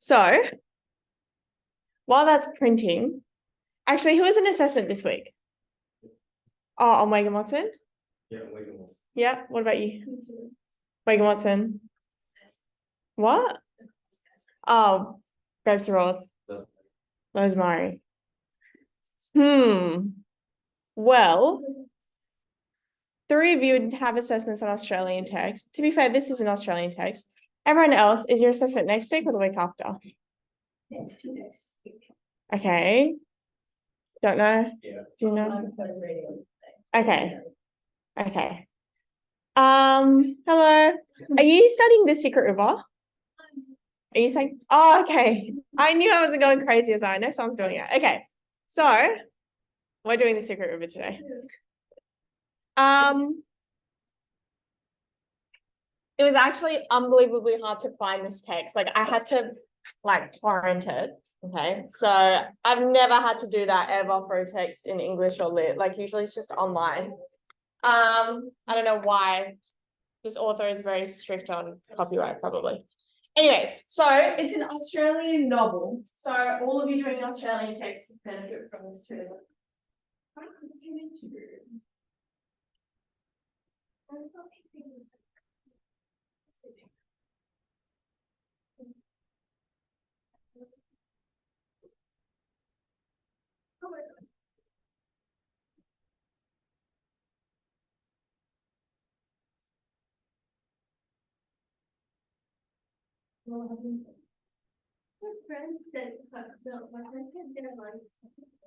So while that's printing, actually, who was an assessment this week? Oh, on Wagan Watson? Yeah, Wagan Watson. Yeah, what about you? Wagan Watson. What? Oh, Grapes Roth. Rosemary. Well, 3 of you would have assessments on Australian text. To be fair, this is an Australian text. Everyone else, is your assessment next week or the week after? It's 2 next week. Okay. Don't know? Yeah. Do you know? Prose radio. Okay. Okay. Hello. Are you studying The Secret River? Are you saying? Oh, okay. I knew I wasn't going crazy as I know someone's doing it. Okay. So we're doing The Secret River today. It was actually unbelievably hard to find this text. Like I had to torrent it. Okay. So I've never had to do that ever for a text in English or lit. Like usually it's just online. I don't know why. This author is very strict on copyright, probably. Anyways, so it's an Australian novel. So all of you doing Australian text benefit from this too. My friend said, no, my friend said they're like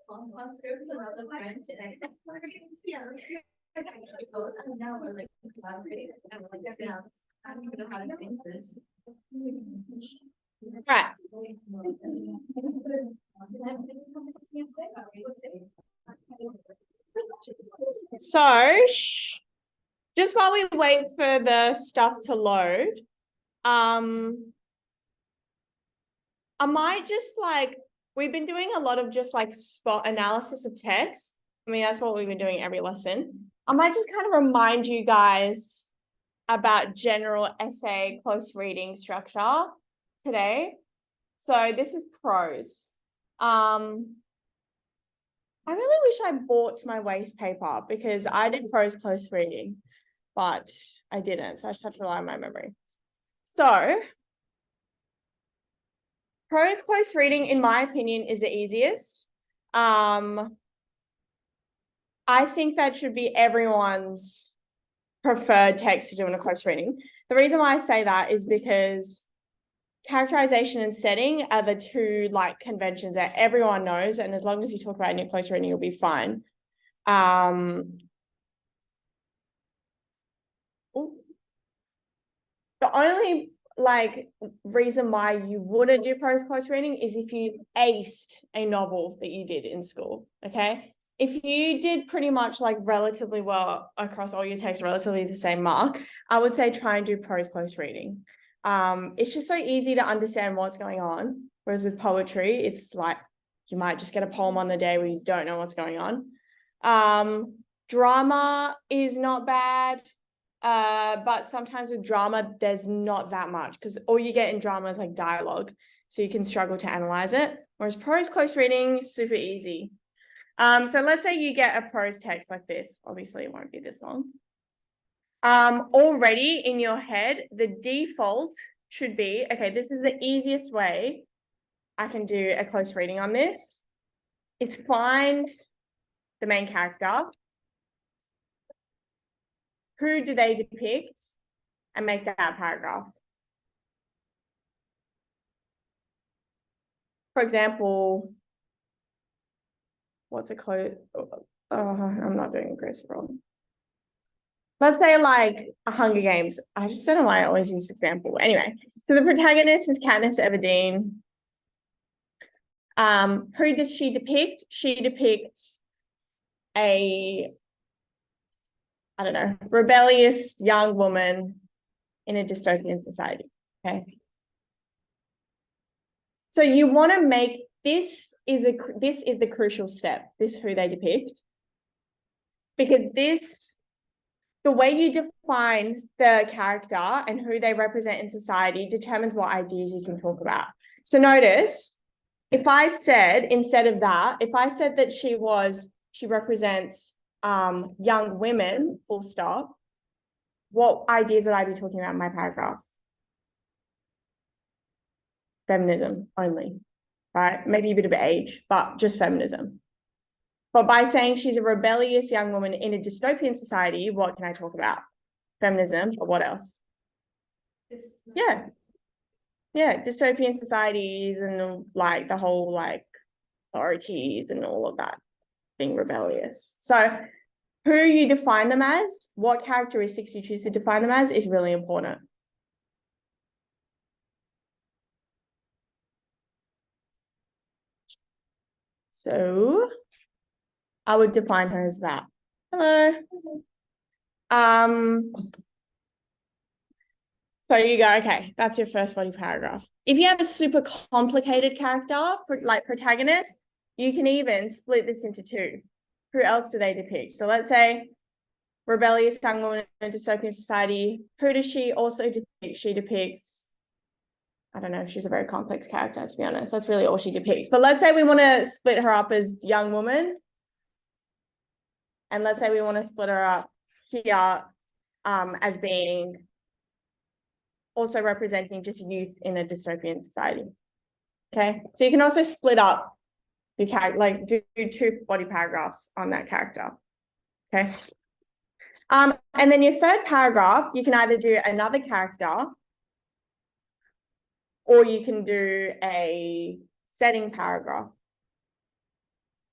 on concert with another friend, and I kept wondering, yeah, and now we're like collaborating, and we're like, yeah, I don't even know how to think this. Right. So, just while we wait for the stuff to load, I might just we've been doing a lot of just spot analysis of text. I mean, that's what we've been doing every lesson. I might just kind of remind you guys about general essay close reading structure today. So this is prose. I really wish I bought my waste paper because I did prose close reading, but I didn't. So I just have to rely on my memory. So prose close reading, in my opinion, is the easiest. I think that should be everyone's preferred text to do in a close reading. The reason why I say that is because characterization and setting are the two conventions that everyone knows, and as long as you talk about it in your close reading, you'll be fine. The only reason why you wouldn't do prose close reading is if you aced a novel that you did in school. Okay, if you did pretty much relatively well across all your texts, relatively the same mark, I would say try and do prose close reading. It's just so easy to understand what's going on, whereas with poetry it's you might just get a poem on the day where you don't know what's going on. Drama is not bad. But sometimes with drama, there's not that much because all you get in drama is dialogue. So you can struggle to analyze it. Whereas prose close reading, super easy. So let's say you get a prose text like this. Obviously, it won't be this long. Already in your head, the default should be, okay, this is the easiest way I can do a close reading on this, is find the main character. Who do they depict? And make that paragraph. For example, what's a close? I'm not doing a close wrong. Let's say a Hunger Games. I just don't know why I always use this example. Anyway, so the protagonist is Katniss Everdeen. Who does she depict? She depicts a, I don't know, rebellious young woman in a dystopian society. Okay. So you want to make this is the crucial step, this who they depict, because the way you define the character and who they represent in society determines what ideas you can talk about. So notice, if I said, instead of that, if I said that she represents young women, full stop, what ideas would I be talking about in my paragraph? Feminism only, right? Maybe a bit of age, but just feminism. But by saying she's a rebellious young woman in a dystopian society, what can I talk about? Feminism, but what else? Yeah. Yeah, dystopian societies and like the whole like authorities and all of that being rebellious. So who you define them as, what characteristics you choose to define them as is really important. So I would define her as that. Hello. So you go, okay, that's your first body paragraph. If you have a super complicated character, like protagonist, you can even split this into two. Who else do they depict? So let's say rebellious young woman in a dystopian society. Who does she also depict? She depicts, I don't know if she's a very complex character, to be honest. That's really all she depicts. But let's say we want to split her up as young woman. And let's say we want to split her up here as being also representing just youth in a dystopian society. Okay, so you can also split up your character, like do two body paragraphs on that character. Okay. And then your third paragraph, you can either do another character or you can do a setting paragraph.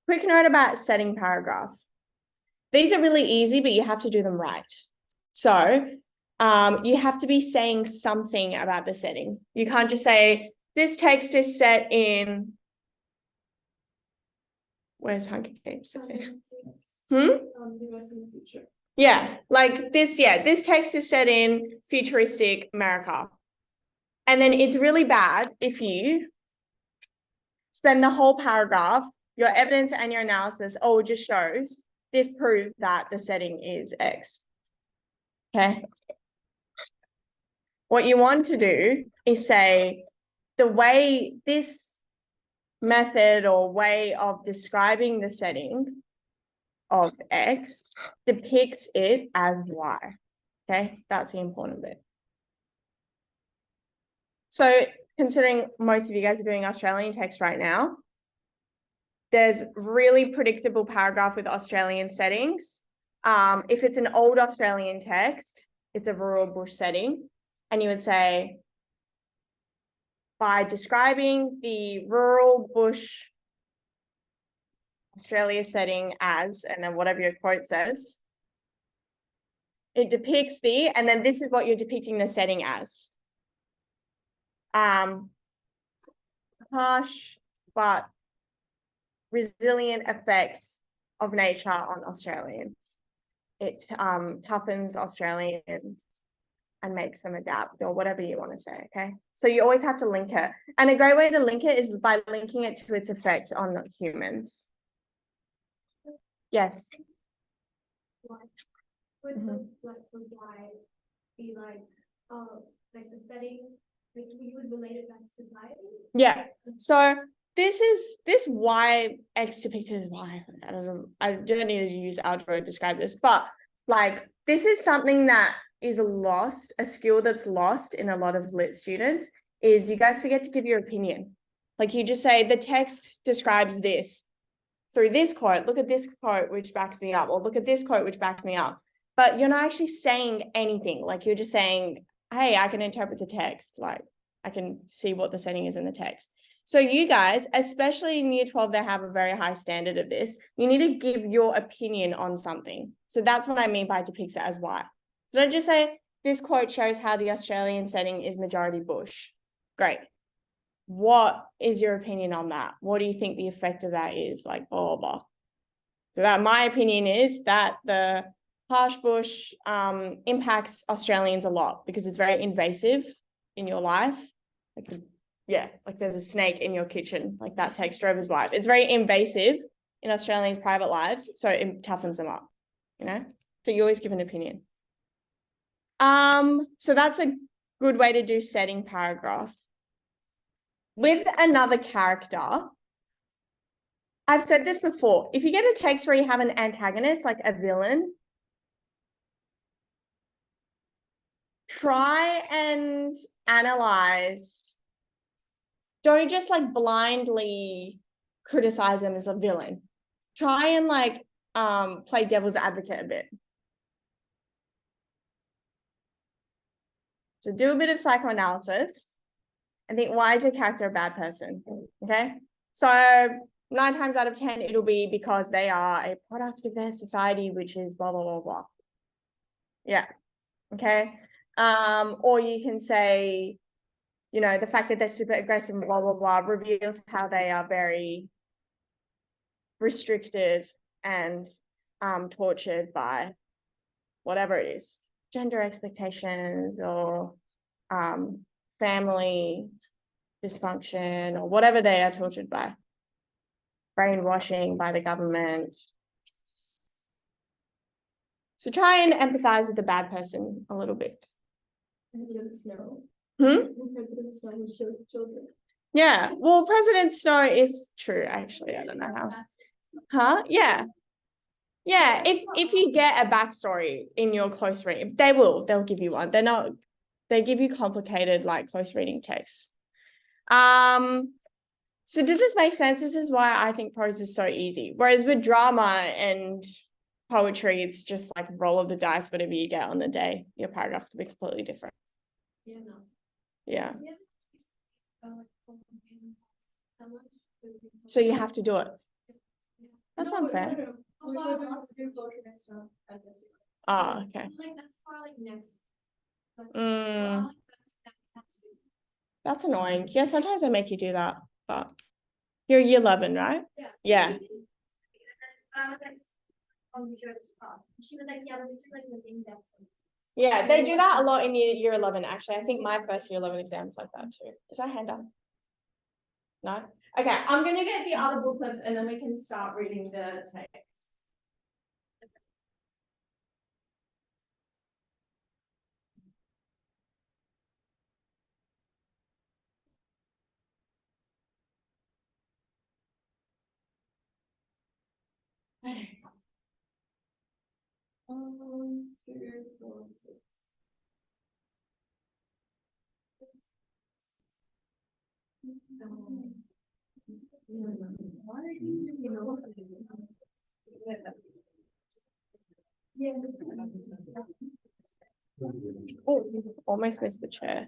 Quick note about setting paragraph. These are really easy, but you have to do them right. So you have to be saying something about the setting. You can't just say, this text is set in, where's Hunger Games? Yeah, like this, this text is set in futuristic America. And then it's really bad if you spend the whole paragraph, your evidence and your analysis, just shows, this proves that the setting is X. Okay. What you want to do is say the way this method or way of describing the setting of X depicts it as Y. Okay, that's the important bit. So considering most of you guys are doing Australian text right now, there's really predictable paragraph with Australian settings. If it's an old Australian text, it's a rural bush setting. And you would say, by describing the rural bush Australia setting as, and then whatever your quote says, it depicts and then this is what you're depicting the setting as. Harsh but resilient effect of nature on Australians. It toughens Australians and makes them adapt, or whatever you want to say, okay? So you always have to link it. And a great way to link it is by linking it to its effect on humans. Yes? Would the Y be like the setting, like you would relate it back to society? Yeah, so this Y, X depicted as Y, I don't know, I don't need to use algebra to describe this, but like this is something that is lost, a skill that's lost in a lot of lit students, is you guys forget to give your opinion. Like you just say, the text describes this through this quote, look at this quote, which backs me up, or look at this quote, which backs me up. But you're not actually saying anything. Like you're just saying, hey, I can interpret the text. Like I can see what the setting is in the text. So you guys, especially in year 12, they have a very high standard of this. You need to give your opinion on something. So that's what I mean by depicts it as Y. So don't just say, this quote shows how the Australian setting is majority bush. Great. What is your opinion on that? What do you think the effect of that is? Like, blah, blah, blah. So that my opinion is that the harsh bush impacts Australians a lot because it's very invasive in your life. Like there's a snake in your kitchen, like that takes Drover's wife. It's very invasive in Australians' private lives, so it toughens them up, you know? So you always give an opinion. So that's a good way to do setting paragraph. with another character, I've said this before, if you get a text where you have an antagonist, like a villain, try and analyze. Don't just like blindly criticize them as a villain. Try and like play devil's advocate a bit. So do a bit of psychoanalysis and think, why is your character a bad person? Okay. So 9 times out of 10, it'll be because they are a product of their society, which is blah, blah, blah, blah. Yeah. Okay. Or you can say, you know, the fact that they're super aggressive, blah, blah, blah, reveals how they are very restricted and tortured by whatever it is, gender expectations or family dysfunction or whatever they are tortured by, brainwashing by the government. So try and empathize with the bad person a little bit. President Snow. President Snow showed children. Yeah, well, President Snow is true, actually. I don't know how. Huh? Yeah. Yeah, if you get a backstory in your close reading, they'll give you one. They give you complicated, like, close reading texts. So does this make sense? This is why I think prose is so easy. Whereas with drama and poetry, it's just like roll of the dice, whatever you get on the day. Your paragraphs could be completely different. Yeah, no. Yeah. So you have to do it. That's unfair. Oh, okay. That's annoying. Yeah, sometimes they make you do that, but you're year 11, right? Yeah. Yeah, they do that a lot in year 11, actually. I think my first year 11 exam is like that too. Is that hand done? No? Okay, I'm going to get the other booklets and then we can start reading the text. Okay. 1, 2, 4, 6. Oh, almost missed the chair.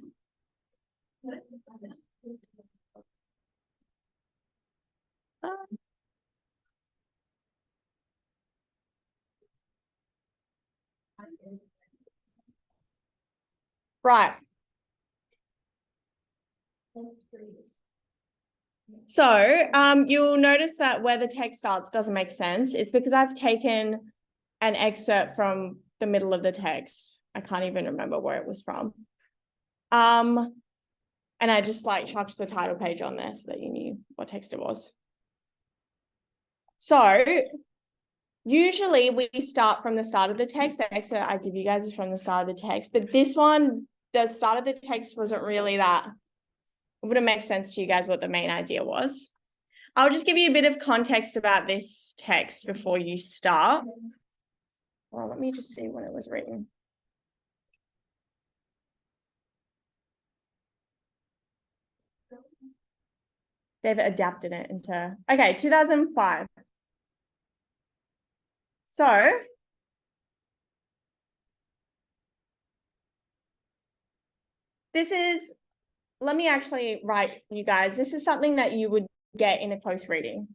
Right. So you'll notice that where the text starts doesn't make sense. It's because I've taken an excerpt from the middle of the text. I can't even remember where it was from. And I just like chucked the title page on there so that you knew what text it was. So usually we start from the start of the text. The excerpt I give you guys is from the start of the text, but this one, the start of the text wasn't really that. It wouldn't make sense to you guys what the main idea was. I'll just give you a bit of context about this text before you start. Well, let me just see when it was written. They've adapted it into, okay, 2005. So this is, let me actually write you guys, this is something that you would get in a close reading.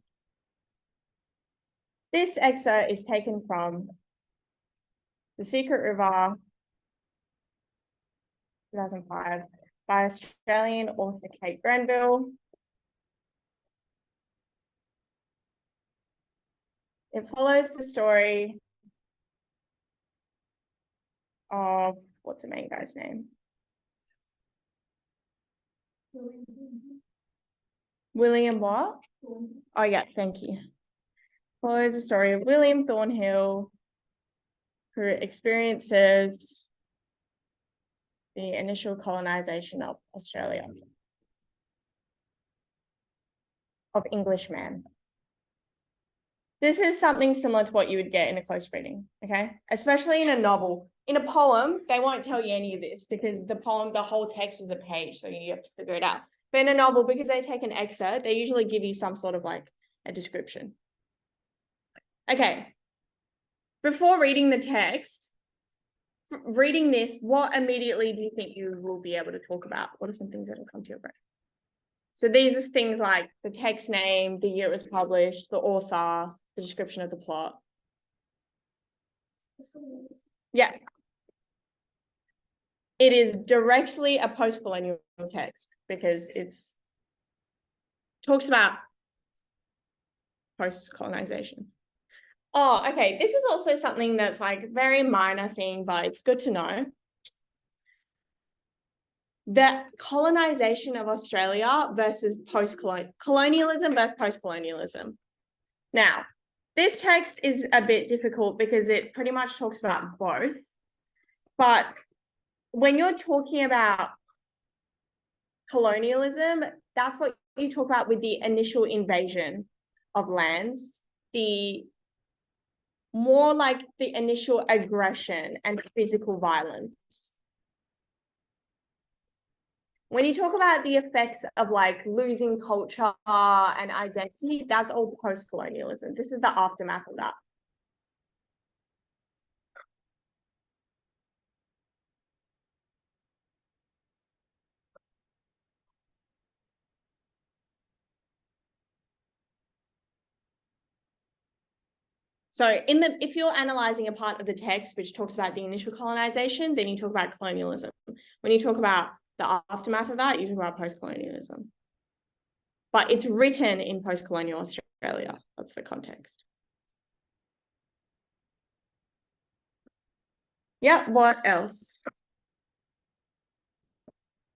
This excerpt is taken from The Secret River, 2005, by Australian author Kate Grenville. It follows the story of, what's the main guy's name? William what? Oh yeah, thank you. Follows the story of William Thornhill, who experiences the initial colonization of Australia. of Englishman. This is something similar to what you would get in a close reading, okay? Especially in a novel. In a poem, they won't tell you any of this because the poem, the whole text is a page, so you have to figure it out. But in a novel, because they take an excerpt, they usually give you some sort of like a description. Okay. Before reading the text, reading this, what immediately do you think you will be able to talk about? What are some things that will come to your brain? So these are things like the text name, the year it was published, the author, the description of the plot. Yeah. It is directly a post-colonial text because it's talks about post-colonization. Oh, okay. This is also something that's like a very minor thing, but it's good to know. The colonization of Australia versus colonialism versus post-colonialism. Now, this text is a bit difficult because it pretty much talks about both. But when you're talking about colonialism, that's what you talk about with the initial invasion of lands, the more like the initial aggression and physical violence. When you talk about the effects of like losing culture and identity, that's all post-colonialism. This is the aftermath of that. So if you're analyzing a part of the text which talks about the initial colonization, then you talk about colonialism. When you talk about the aftermath of that, you talk about post-colonialism. But it's written in post-colonial Australia. That's the context. Yeah, what else?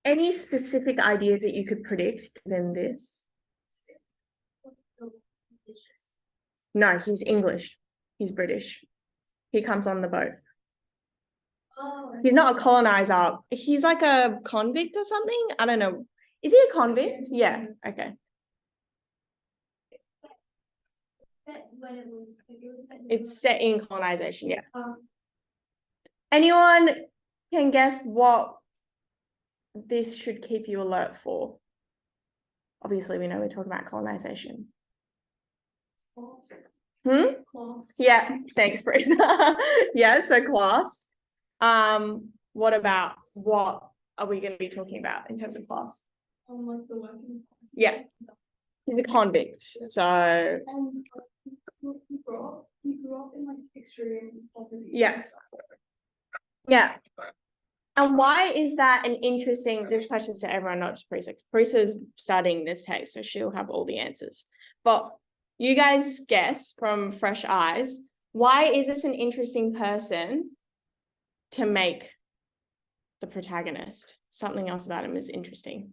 Any specific ideas that you could predict than this? No, he's English. He's British. He comes on the boat. Oh, He's not a colonizer. He's like a convict or something. I don't know. Is he a convict? Yeah. Okay. It's set in colonization. Yeah. Anyone can guess what this should keep you alert for? Obviously, we know we're talking about colonization. class. Yeah. Thanks, Prose. Yeah. So class. What are we going to be talking about in terms of class? Like the working class. Yeah. He's a convict. So And he grew up in like extreme poverty. yeah. Yeah. And why is that an interesting, this question's to everyone, not just Prose. Prose is studying this text, so she'll have all the answers. But you guys guess from fresh eyes, why is this an interesting person to make the protagonist? Something else about him is interesting.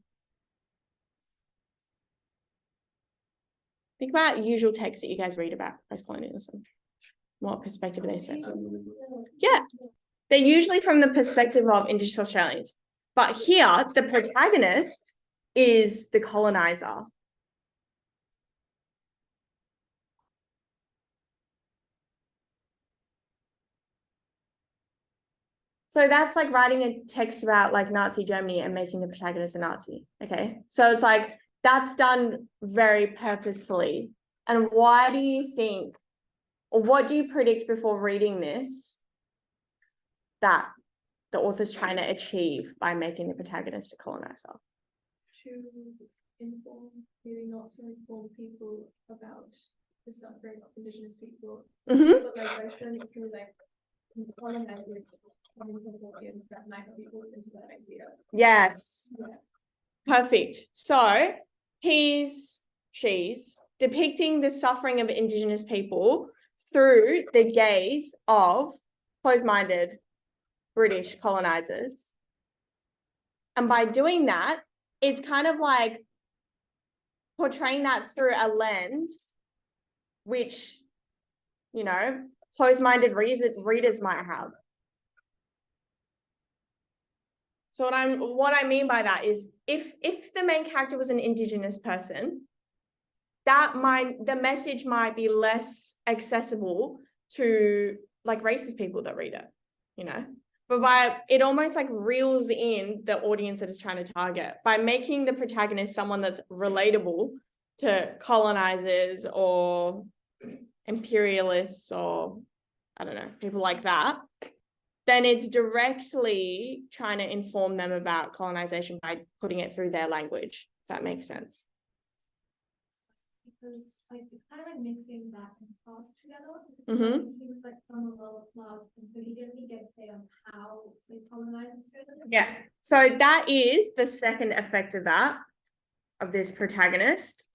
Think about usual texts that you guys read about post-colonialism. What perspective are they set from? Yeah. They're usually from the perspective of Indigenous Australians. But here, the protagonist is the colonizer. So that's like writing a text about like Nazi Germany and making the protagonist a Nazi. Okay. So it's like, that's done very purposefully. And why do you think, or what do you predict before reading this that the author's trying to achieve by making the protagonist a colonizer? To inform, maybe not so inform people about the suffering of Indigenous people, Mm-hmm. but like by showing it through like colonizers, that might not be brought into that idea. Yes. Yeah. Perfect. So she's depicting the suffering of Indigenous people through the gaze of closed-minded British colonizers. And by doing that, it's kind of like portraying that through a lens, which, you know, closed-minded readers might have. So what I mean by that is if the main character was an Indigenous person, the message might be less accessible to like racist people that read it, you know, but it almost like reels in the audience that it's trying to target by making the protagonist someone that's relatable to colonizers or imperialists or I don't know, people like that. Then it's directly trying to inform them about colonization by putting it through their language, if that makes sense. Because like it's kind of like mixing that and sauce together. Mm-hmm. He was like from a lower class, and so he didn't really get say on how they colonize Australia. Yeah. So that is the second effect of that, of this protagonist.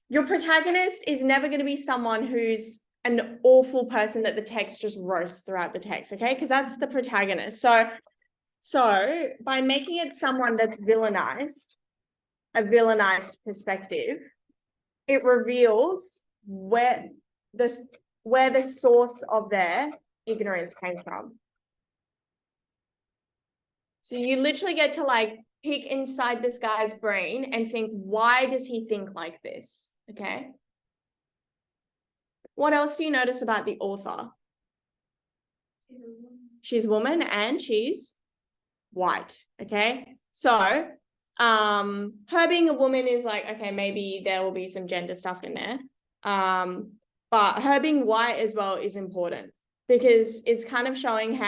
Your protagonist is never going to be someone who's an awful person that the text just roasts throughout the text, okay? Because that's the protagonist. So by making it someone that's villainized, a villainized perspective, it reveals where the source of their ignorance came from. So you literally get to like peek inside this guy's brain and think, why does he think like this? Okay. What else do you notice about the author? She's a woman and she's white. Okay. So her being a woman is like, okay, maybe there will be some gender stuff in there. But her being white as well is important because it's kind of showing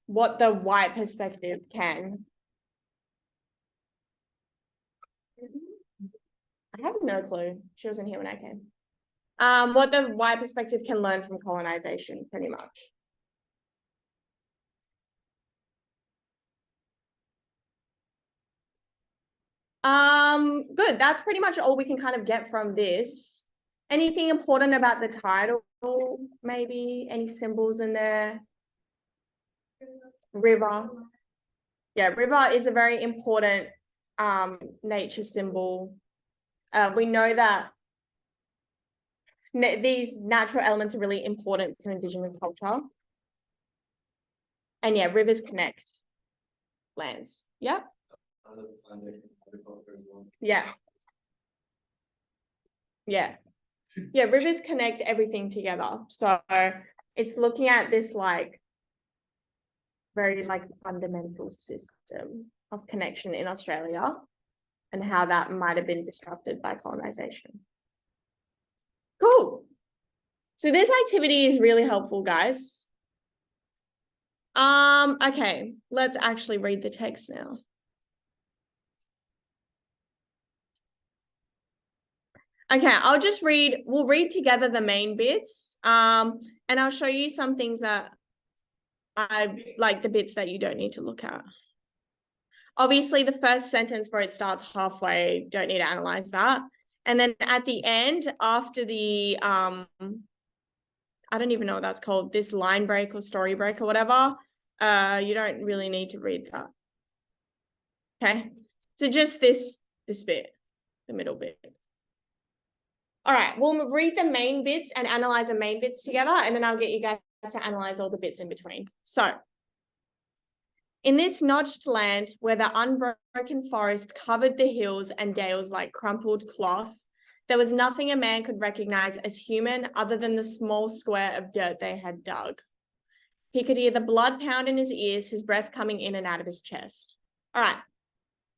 what the white perspective can. I have no clue. She wasn't here when I came. What the white perspective can learn from colonization, pretty much. Good. That's pretty much all we can kind of get from this. Anything important about the title? Maybe any symbols in there? River. Yeah, river is a very important nature symbol. We know that these natural elements are really important to Indigenous culture. And yeah, rivers connect lands. Yep. Yeah. Yeah. Yeah, rivers connect everything together. So it's looking at this like very like fundamental system of connection in Australia and how that might have been disrupted by colonization. Cool. So this activity is really helpful, guys. Okay, let's actually read the text now. Okay, we'll read together the main bits. And I'll show you some things that I like, the bits that you don't need to look at. Obviously, the first sentence where it starts halfway, don't need to analyze that. And then at the end, after the I don't even know what that's called, this line break or story break or whatever, you don't really need to read that. Okay, so just this bit, the middle bit. All right, we'll read the main bits and analyze the main bits together, and then I'll get you guys to analyze all the bits in between. So, in this notched land where the unbroken forest covered the hills and dales like crumpled cloth, there was nothing a man could recognize as human other than the small square of dirt they had dug. He could hear the blood pound in his ears, his breath coming in and out of his chest. All right,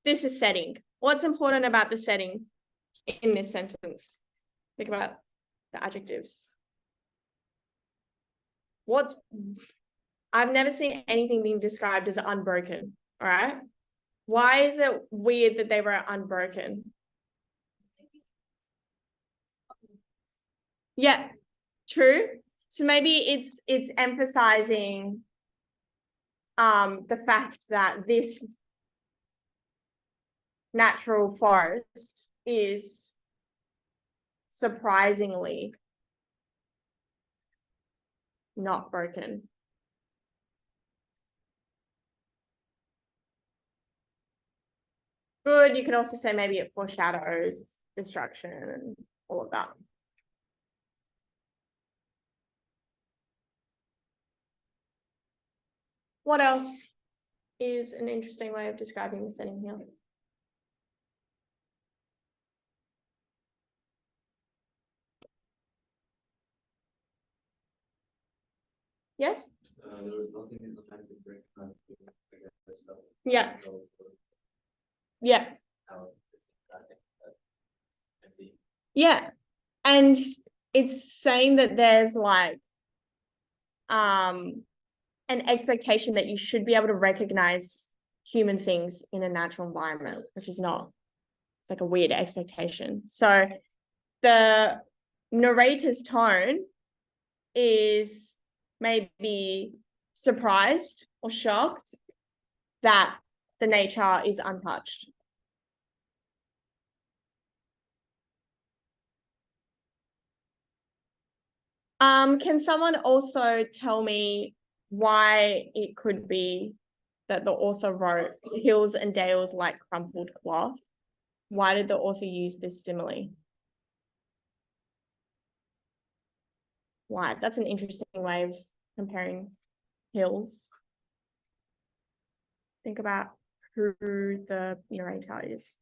this is setting. What's important about the setting in this sentence? Think about the adjectives. I've never seen anything being described as unbroken, all right? Why is it weird that they were unbroken? Yeah, true. So maybe it's emphasizing the fact that this natural forest is surprisingly not broken. Good. You can also say maybe it foreshadows destruction and all of that. What else is an interesting way of describing the setting here? Yes? There was nothing in the time to break. Yeah. Yeah. Yeah. And it's saying that there's like an expectation that you should be able to recognize human things in a natural environment, which is not. It's like a weird expectation. So the narrator's tone is maybe surprised or shocked that the nature is untouched. Can someone also tell me why it could be that the author wrote hills and dales like crumpled cloth? Why did the author use this simile? Why? That's an interesting way of comparing hills. Think about who the narrator is.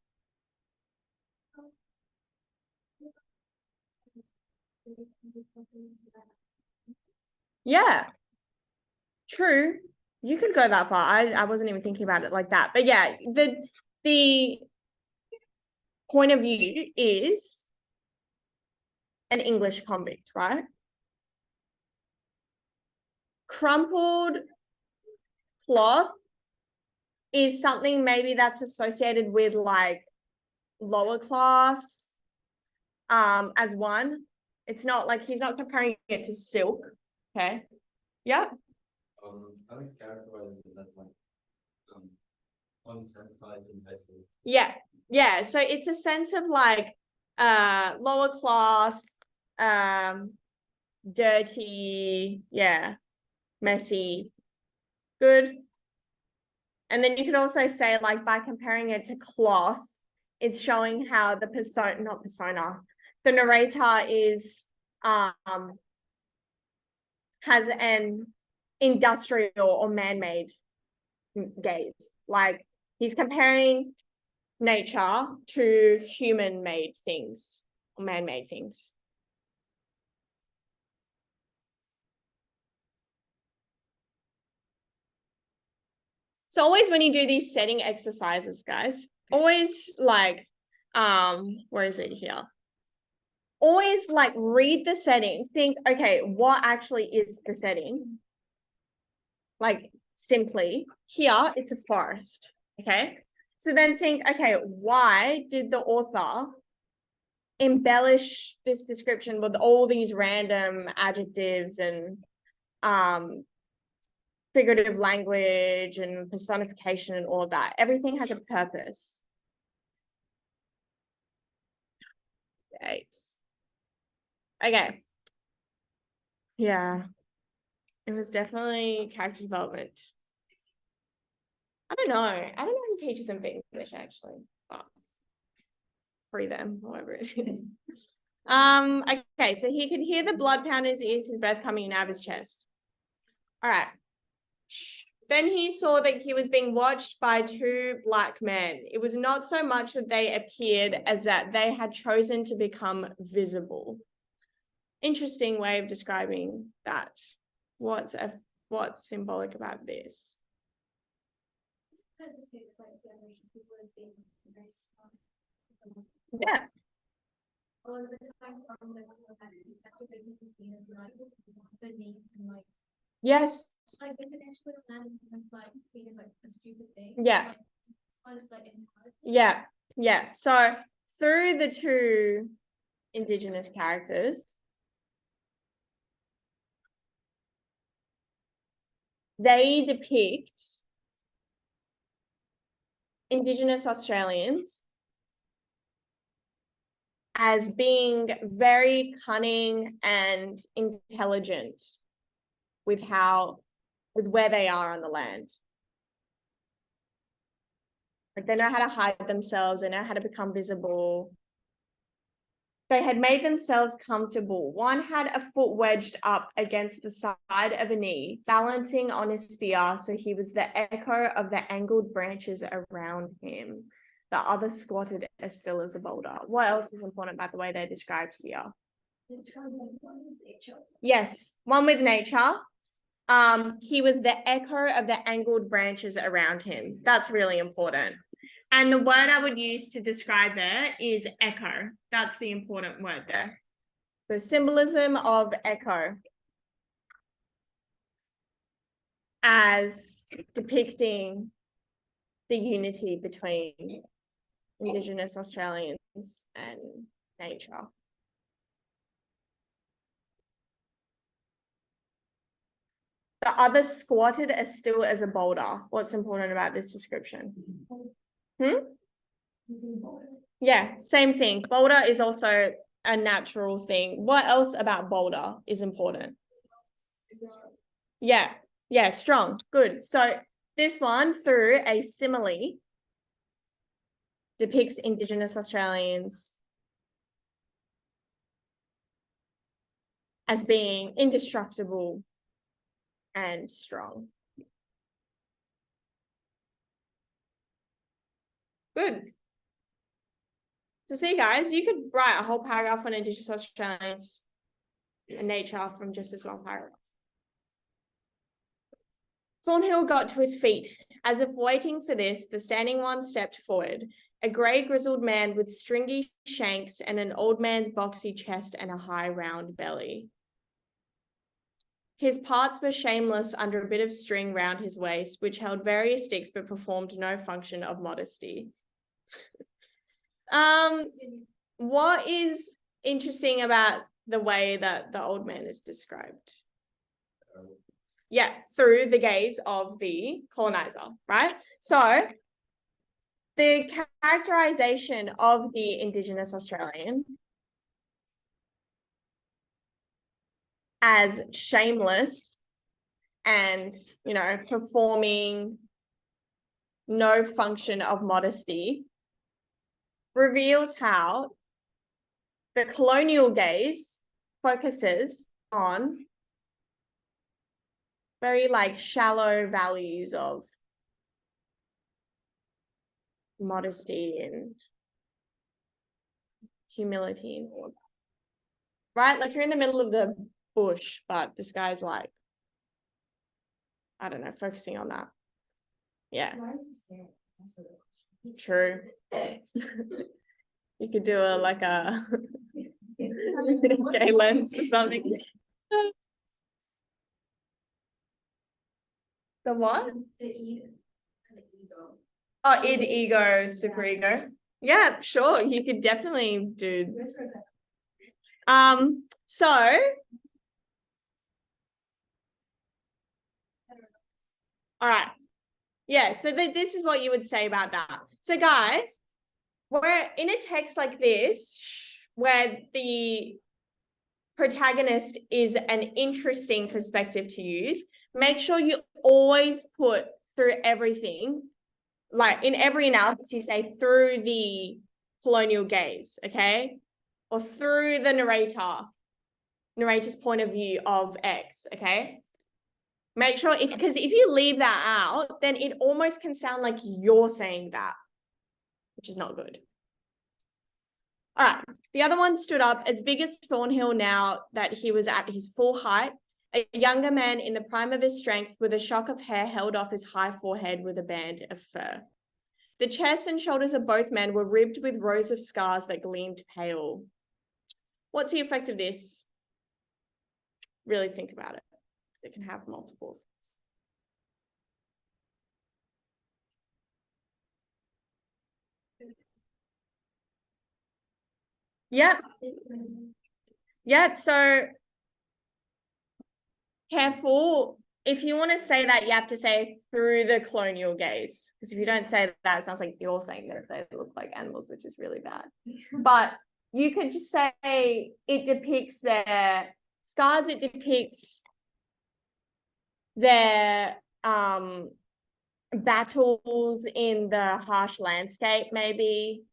Yeah, true. You could go that far. I wasn't even thinking about it like that. But yeah, the point of view is an English convict, right? Crumpled cloth is something maybe that's associated with like lower class as one. It's not like he's not comparing it to silk. Okay. Yeah. I would characterize it as like unsatisfied in high school. Yeah. Yeah. So it's a sense of like lower class, dirty, yeah, messy, good. And then you could also say, like, by comparing it to cloth, it's showing how the the narrator is has an industrial or man-made gaze. Like he's comparing nature to human-made things or man-made things. So always when you do these setting exercises, guys, always like, where is it here? Always like read the setting, think, okay, what actually is the setting? Like simply here, it's a forest, okay? So then think, okay, why did the author embellish this description with all these random adjectives and figurative language and personification and all of that? Everything has a purpose. Okay. Yeah. It was definitely character development. I don't know who teaches them English actually. But free them, however it is. Okay, so he could hear the blood pound in his ears, his breath coming in out of his chest. All right. Then he saw that he was being watched by two black men. It was not so much that they appeared as that they had chosen to become visible. Interesting way of describing that. What's symbolic about this? Yeah. Yes. Like international land is like seen as like a stupid thing. Yeah. Yeah. Yeah. So through the two Indigenous characters, they depict Indigenous Australians as being very cunning and intelligent with where they are on the land. Like they know how to hide themselves, they know how to become visible. They had made themselves comfortable. One had a foot wedged up against the side of a knee, balancing on his spear, so he was the echo of the angled branches around him. The other squatted as still as a boulder. What else is important about the way they're described here? Yes, one with nature. He was the echo of the angled branches around him. That's really important. And the word I would use to describe it is echo. That's the important word there. So symbolism of echo as depicting the unity between Indigenous Australians and nature. The other squatted as still as a boulder. What's important about this description? Yeah, same thing. Boulder is also a natural thing. What else about boulder is important? Yeah, strong. Good. So this one, through a simile, depicts Indigenous Australians as being indestructible and strong. Good. So see, guys, you could write a whole paragraph on Indigenous Australians and nature from just this one paragraph. Thornhill got to his feet. As if waiting for this, the standing one stepped forward. A grey grizzled man with stringy shanks and an old man's boxy chest and a high round belly. His parts were shameless under a bit of string round his waist, which held various sticks but performed no function of modesty. What is interesting about the way that the old man is described? Yeah, through the gaze of the colonizer, right? So the characterization of the Indigenous Australian as shameless and, performing no function of modesty reveals how the colonial gaze focuses on very shallow values of modesty and humility and all of that. Right? Like you're in the middle of the bush, but this guy's I don't know, focusing on that. Yeah. True. You could do a gay lens or something. The what? The ego. Oh, id, ego, super ego. Yeah, sure. You could definitely do. So all right. Yeah, so this is what you would say about that. So guys, we're in a text like this where the protagonist is an interesting perspective to use. Make sure you always put through everything, in every analysis, you say through the colonial gaze, okay? Or through the narrator's point of view of X, okay? Make sure, because if you leave that out, then it almost can sound like you're saying that, which is not good. All right, the other one stood up as big as Thornhill now that he was at his full height, a younger man in the prime of his strength with a shock of hair held off his high forehead with a band of fur. The chest and shoulders of both men were ribbed with rows of scars that gleamed pale. What's the effect of this? Really think about it. It can have multiple effects. Yep. So careful. If you want to say that, you have to say through the colonial gaze. Because if you don't say that, it sounds like you're saying that they look like animals, which is really bad. But you could just say it depicts their scars, it depicts their battles in the harsh landscape, maybe.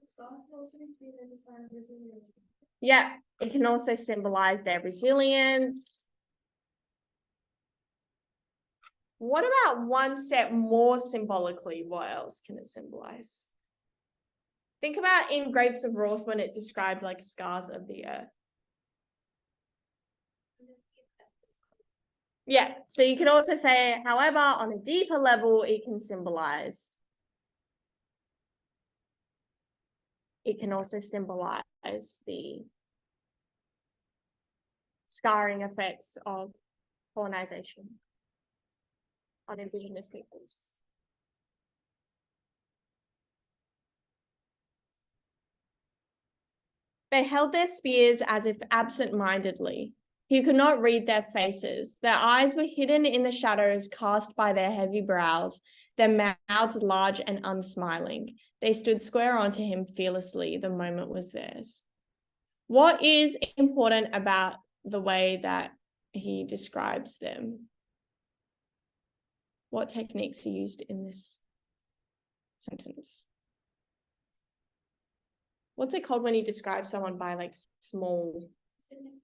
Scars can also be seen as a sign of resilience. Yeah, it can also symbolize their resilience. What about one step more symbolically? What else can it symbolize? Think about in Grapes of Wrath when it described scars of the earth. Yeah, so you could also say, however, on a deeper level, it can also symbolize the scarring effects of colonization on Indigenous peoples. They held their spears as if absent-mindedly. He could not read their faces. Their eyes were hidden in the shadows cast by their heavy brows, their mouths large and unsmiling. They stood square onto him fearlessly. The moment was theirs. What is important about the way that he describes them? What techniques are used in this sentence? What's it called when you describe someone by like small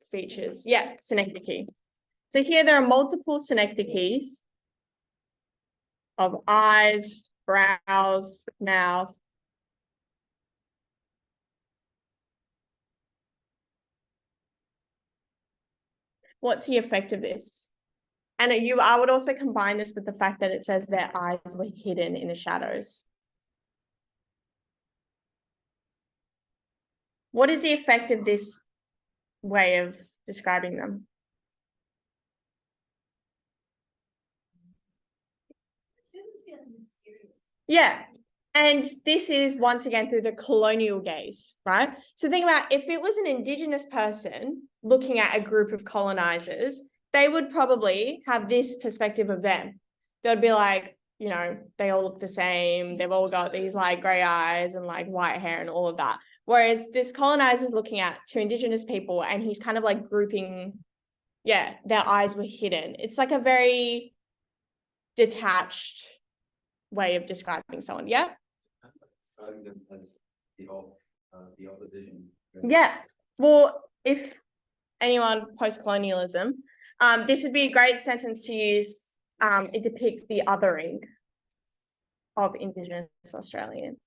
features? Yeah, synecdoche. So here there are multiple synecdoches of eyes, brows, mouth. What's the effect of this? And I would also combine this with the fact that it says their eyes were hidden in the shadows. What is the effect of this way of describing them? Yeah. And this is once again through the colonial gaze, right? So think about if it was an Indigenous person looking at a group of colonizers, they would probably have this perspective of them. They'd be like, you know, they all look the same. They've all got these like gray eyes and like white hair and all of that. Whereas this colonizer is looking at two Indigenous people and he's kind of like grouping, yeah, their eyes were hidden. It's like a very detached way of describing someone. Yeah. Describing them as the opposition. Yeah. Well, if anyone post-colonialism, this would be a great sentence to use. It depicts the othering of Indigenous Australians.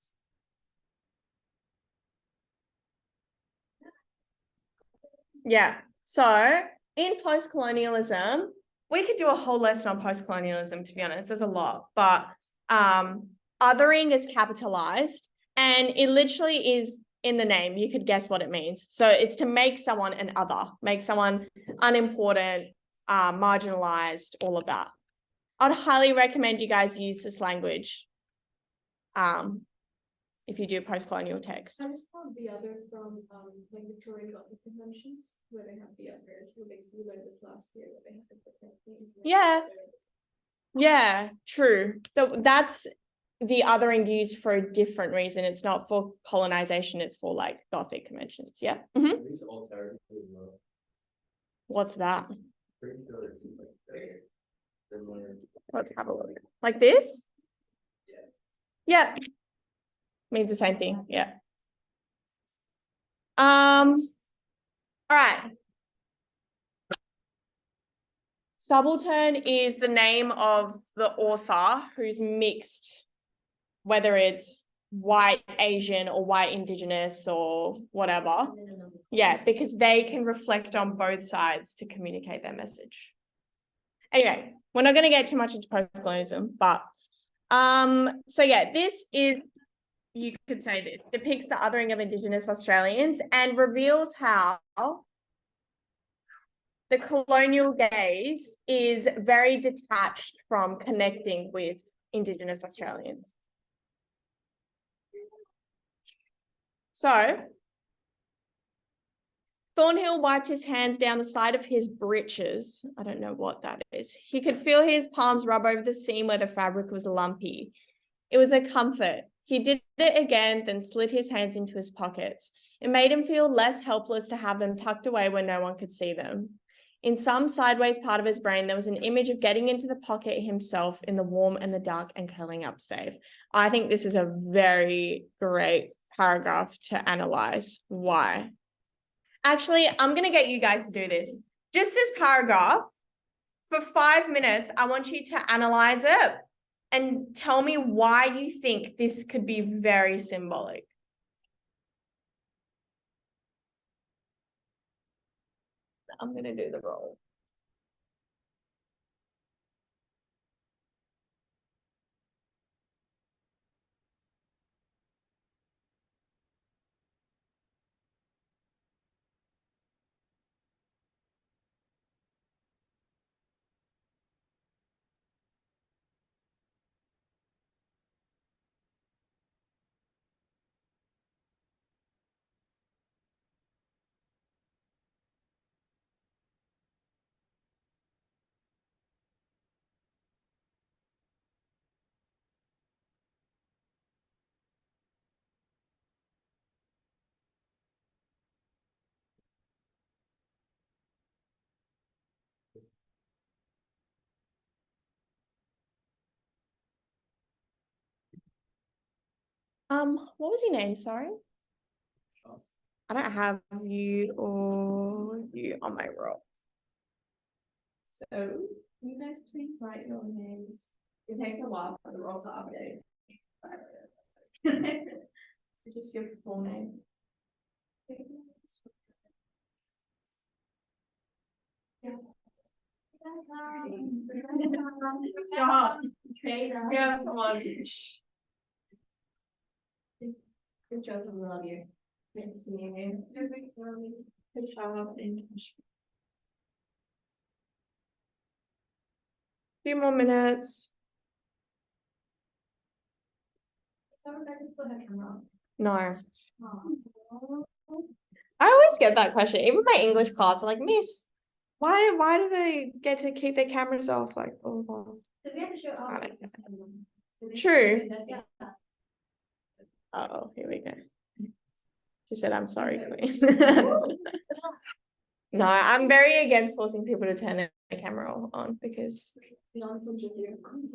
Yeah. So in post-colonialism, we could do a whole lesson on post-colonialism, to be honest. There's a lot, but othering is capitalized and it literally is in the name. You could guess what it means. So it's to make someone an other, make someone unimportant, marginalized, all of that. I'd highly recommend you guys use this language if you do post-colonial text. I just found the other from like Victorian Gothic conventions where they have the others. We learned this last year where they have the different things. Yeah. Yeah, true. That's the othering used for a different reason. It's not for colonization, it's for like Gothic conventions. Yeah. Mm-hmm. These alternatives as well. What's that? Pretty sure it's like similar. Let's have a look. Like this? Yeah. Yeah. Means the same thing. Yeah. All right. Subaltern is the name of the author who's mixed, whether it's white Asian or white Indigenous or whatever. Yeah, because they can reflect on both sides to communicate their message. Anyway, we're not going to get too much into post-colonialism, but so yeah, this is, you could say this, depicts the othering of Indigenous Australians and reveals how the colonial gaze is very detached from connecting with Indigenous Australians. So Thornhill wiped his hands down the side of his breeches. I don't know what that is. He could feel his palms rub over the seam where the fabric was lumpy. It was a comfort. He did it again, then slid his hands into his pockets. It made him feel less helpless to have them tucked away where no one could see them. In some sideways part of his brain, there was an image of getting into the pocket himself in the warm and the dark and curling up safe. I think this is a very great paragraph to analyze. Why? Actually, I'm going to get you guys to do this. Just this paragraph, for 5 minutes, I want you to analyze it and tell me why you think this could be very symbolic. I'm going to do the roll. What was your name? Sorry. I don't have you or you on my roll. So you guys please write your names. It takes a while for the roll to update. So just your full name. Stop. Yeah, come on. Good job, we love you. Thank you. Good job. Few more minutes. No. I always get that question. Even my English class, I'm like, Miss, why do they get to keep their cameras off? Like, oh, wow. So we have to show our Right. faces. True. Yeah. Oh, here we go. She said, I'm sorry, Queen. No, I'm very against forcing people to turn their camera on because,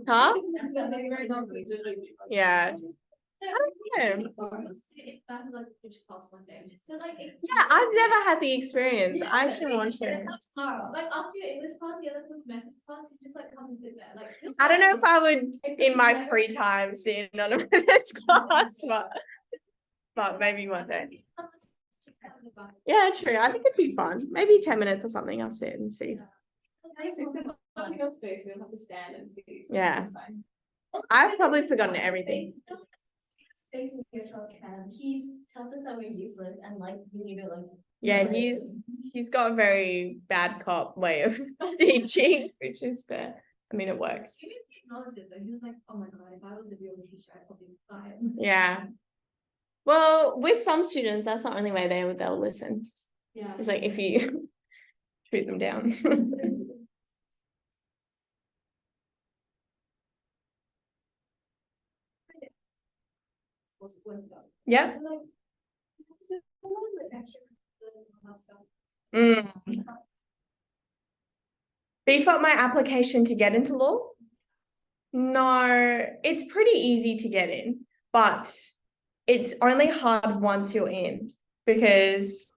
huh? Yeah. Yeah, I've never had the experience. I actually want to. Like after your English class, your other methods class, you just like come and sit there. Like I don't know if I would in my free time sit in on a minutes class, but maybe one day. Yeah, true. I think it'd be fun. Maybe 10 minutes or something. I'll sit and see. Your space, you'll have to stand and see. So Yeah. it's fine. I've probably forgotten everything. Space in here he tells us that we're useless and like we need to like. Yeah, he's got a very bad cop way of teaching, which is fair. I mean, it works. Even if he acknowledged it though, he was like, oh my god, if I was a real teacher, I'd probably be fired. Yeah. Well, with some students, that's the only way they'll listen. Yeah. It's like if you shoot them down. Yeah. Beef up my application to get into law? No, it's pretty easy to get in, but it's only hard once you're in because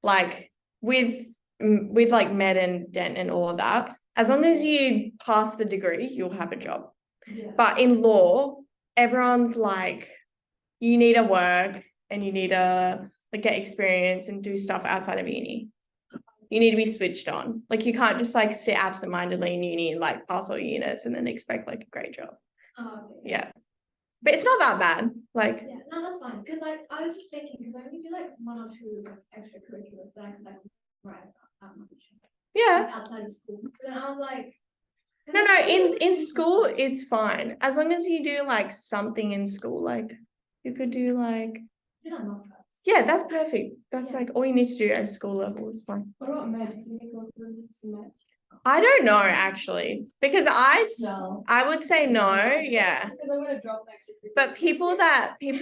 like with like med and dent and all of that, as long as you pass the degree, you'll have a job. Yeah. But in law, everyone's like, you need to work and you need to like get experience and do stuff outside of uni. You need to be switched on. Like you can't just like sit absentmindedly in uni and like pass all units and then expect like a great job. Okay. Yeah. But it's not that bad. Like Yeah, no, that's fine. Because like I was just thinking, because I only do like 1 or 2 like extracurriculars that I could like write that much. yeah. Like, outside of school. But then I was like, No, in school it's fine. As long as you do like something in school, like you could do like yeah, that's perfect. That's like all you need to do at school level is fine. What about med? Can you go through some med? I don't know actually because No. I would say no, yeah. Because I'm gonna drop next week. But people that It's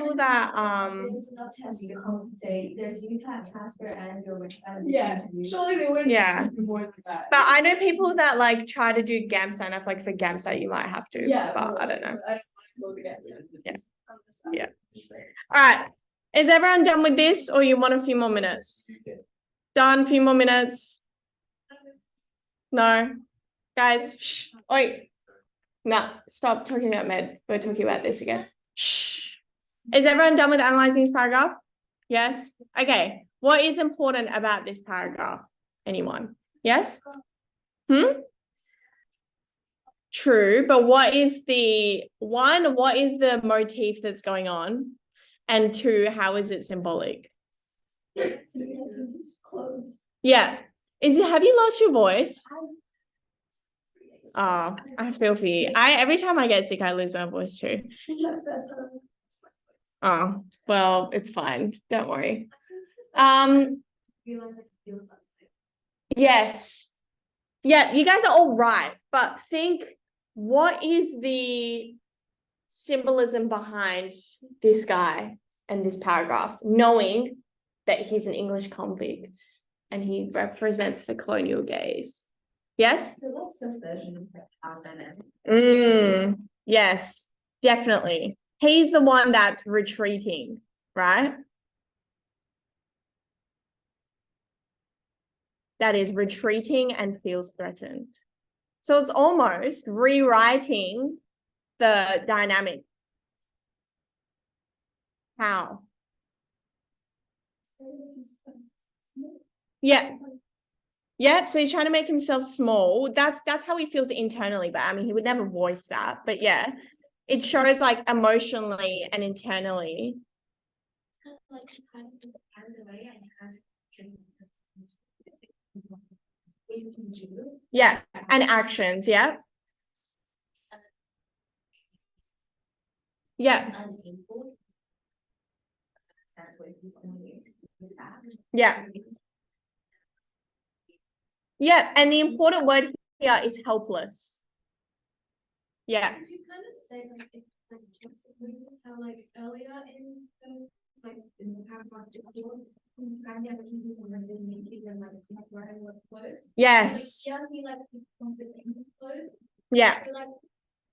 not test to compensate. There's UCAT, Tasker, and your which kind of Yeah, surely they wouldn't. Yeah. do more than that. but I know people that like try to do GAMSA, and if like for GAMSA you might have to, Yeah, but I don't know. I don't want to go against it. Yeah. Yeah. All right. Is everyone done with this or you want a few more minutes? Done, few more minutes. No. Guys, shh. Oi. No, stop talking about med. We're talking about this again. Shh. Is everyone done with analyzing this paragraph? Yes? Okay. What is important about this paragraph? Anyone? Yes? True, but what is the motif that's going on? And 2, how is it symbolic? Yeah. Have you lost your voice? Oh, I feel for you. Every time I get sick, I lose my voice too. Oh, well, it's fine. Don't worry. Yes. Yeah, you guys are all right, but think, what is the symbolism behind this guy and this paragraph, knowing that he's an English convict and he represents the colonial gaze? Yes? So what's the version of our dynamic? Yes, definitely. He's the one that's retreating, right? That is retreating and feels threatened. So it's almost rewriting the dynamic. How? Yeah. Yeah, so he's trying to make himself small. That's how he feels internally, but I mean, he would never voice that. But yeah, it shows like emotionally and internally. Like kind of just out of the way and has we can do. Yeah, and actions. Yeah. Yeah. Unable. That's what he's only with that. Yeah. Yeah, and the important word here is helpless. Yeah. Could you kind of say like if like just how like earlier in the like in the paragraph Yes. yeah, he like confident in his clothes. Yeah. So, like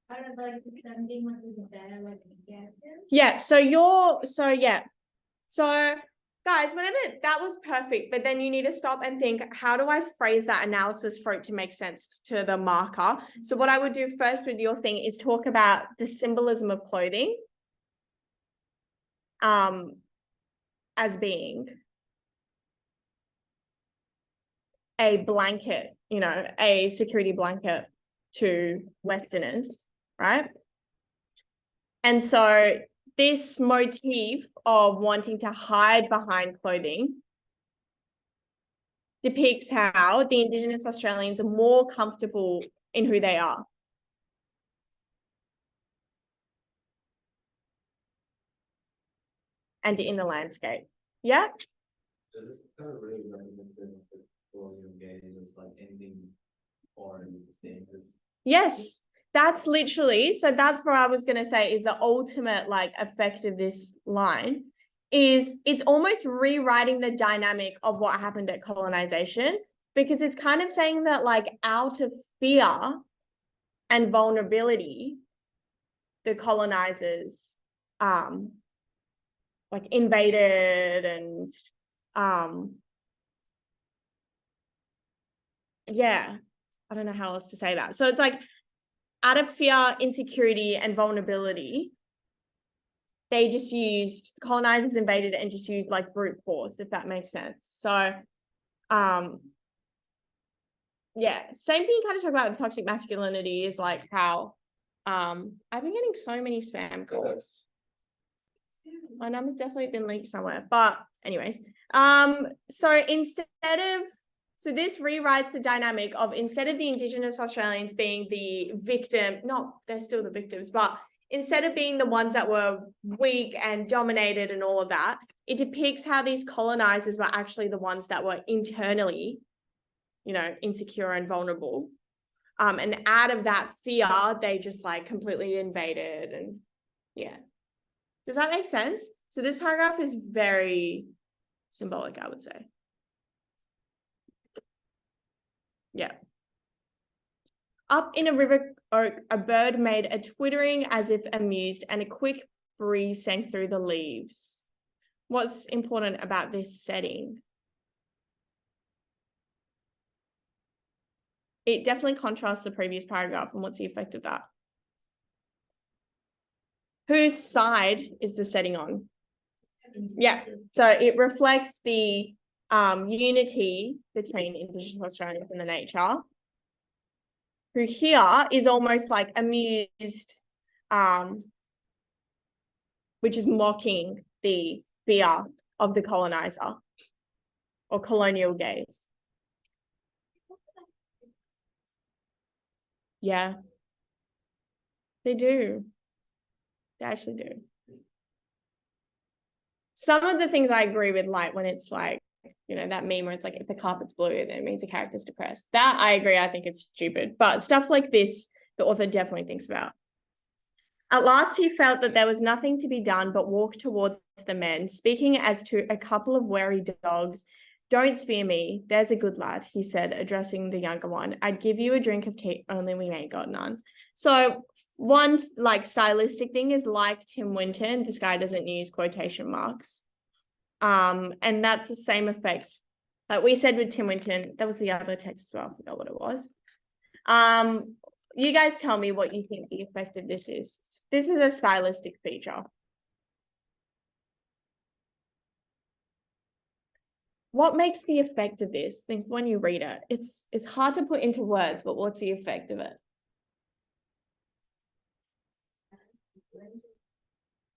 I don't know, like them being like with a bear, like against him. Yeah. So guys, whenever that was perfect, but then you need to stop and think, how do I phrase that analysis for it to make sense to the marker? So what I would do first with your thing is talk about the symbolism of clothing as being a blanket, a security blanket to Westerners, right? And so this motif of wanting to hide behind clothing depicts how the Indigenous Australians are more comfortable in who they are. And in the landscape. Yeah? Does this kind of really recommend the colonial gaze as like anything foreign standard? Yes, that's literally, so that's what I was going to say is the ultimate like effect of this line is it's almost rewriting the dynamic of what happened at colonization, because it's kind of saying that like out of fear and vulnerability, the colonizers like invaded and yeah, I don't know how else to say that. So it's like out of fear, insecurity, and vulnerability, they just used, colonizers invaded and just used like brute force, if that makes sense. So yeah, same thing you kind of talk about in toxic masculinity is like how I've been getting so many spam calls. My number's definitely been leaked somewhere, but anyways, so this rewrites the dynamic of instead of the Indigenous Australians being the victim, no, they're still the victims, but instead of being the ones that were weak and dominated and all of that, it depicts how these colonizers were actually the ones that were internally, insecure and vulnerable. And out of that fear, they just like completely invaded and yeah. Does that make sense? So this paragraph is very symbolic, I would say. Yeah. Up in a river oak, a bird made a twittering as if amused, and a quick breeze sang through the leaves. What's important about this setting? It definitely contrasts the previous paragraph, and what's the effect of that? Whose side is the setting on? Yeah, so it reflects the unity between Indigenous Australians and the nature, who here is almost like amused, which is mocking the fear of the colonizer or colonial gaze. Yeah, they do. They actually do. Some of the things I agree with, like when it's like, that meme where it's like, if the carpet's blue, then it means the character's depressed. That I agree. I think it's stupid. But stuff like this, the author definitely thinks about. At last, he felt that there was nothing to be done but walk towards the men, speaking as to a couple of wary dogs. Don't spear me. There's a good lad, he said, addressing the younger one. I'd give you a drink of tea, only we ain't got none. So one like stylistic thing is like Tim Winton, this guy doesn't use quotation marks. And that's the same effect. Like we said with Tim Winton, that was the other text as well, I forgot what it was. You guys tell me what you think the effect of this is. This is a stylistic feature. What makes the effect of this? Think when you read it, it's hard to put into words, but what's the effect of it?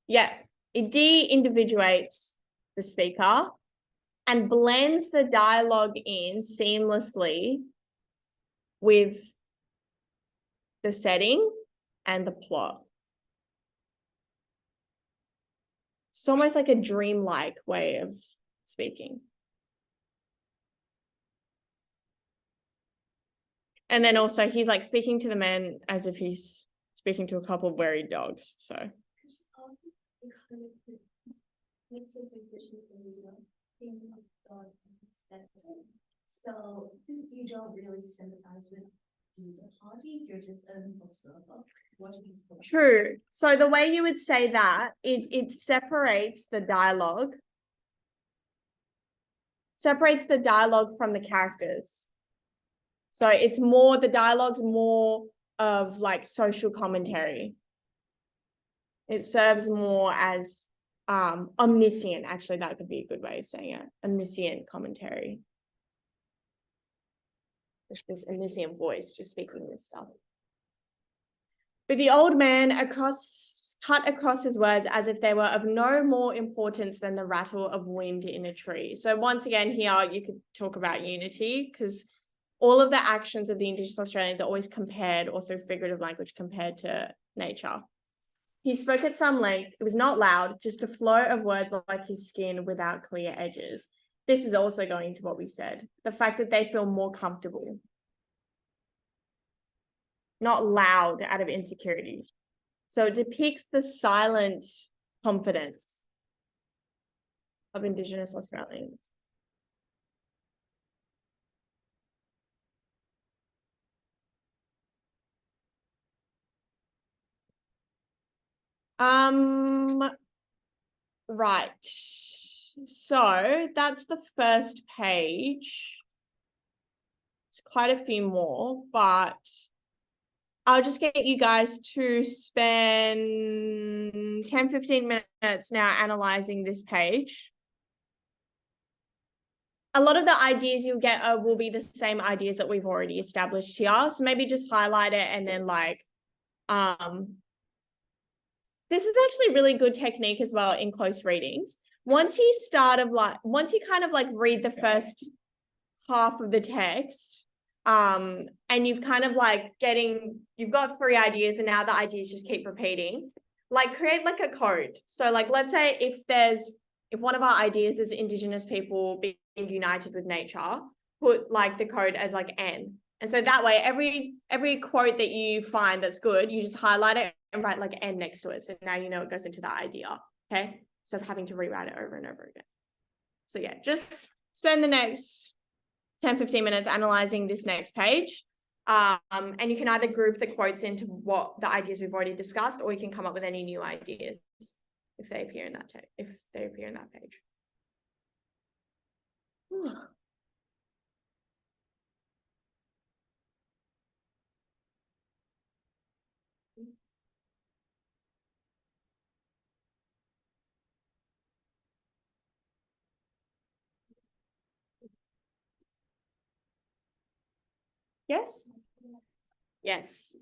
Yeah, it de-individuates the speaker and blends the dialogue in seamlessly with the setting and the plot. It's almost like a dreamlike way of speaking. And then also he's like speaking to the man as if he's speaking to a couple of worried dogs. So so you don't really sympathize with the parties, you're just an observer watching these. true. So the way you would say that is it separates the dialogue from the characters. So it's more, the dialogue's more of like social commentary. It serves more as omniscient, actually, that could be a good way of saying it. Omniscient commentary. There's this omniscient voice just speaking this stuff. But the old man cut across his words as if they were of no more importance than the rattle of wind in a tree. So once again, here you could talk about unity, because all of the actions of the Indigenous Australians are always compared, or through figurative language, compared to nature. He spoke at some length. It was not loud, just a flow of words like his skin without clear edges. This is also going to what we said, the fact that they feel more comfortable. Not loud out of insecurity. So it depicts the silent confidence of Indigenous Australians. Right. So that's the first page. It's quite a few more, but I'll just get you guys to spend 10, 15 minutes now analyzing this page. A lot of the ideas you'll get will be the same ideas that we've already established here. So maybe just highlight it and then like, this is actually really good technique as well in close readings. Once you kind of like read the first half of the text, and you've kind of like you've got 3 ideas and now the ideas just keep repeating, like create like a code. So like, let's say if one of our ideas is Indigenous people being united with nature, put like the code as like N. And so that way, every quote that you find that's good, you just highlight it and write like N next to it. So now you know it goes into that idea, okay? Instead of having to rewrite it over and over again. So yeah, just spend the next 10, 15 minutes analyzing this next page. And you can either group the quotes into what the ideas we've already discussed, or you can come up with any new ideas if they appear in that page. Yes? Yes.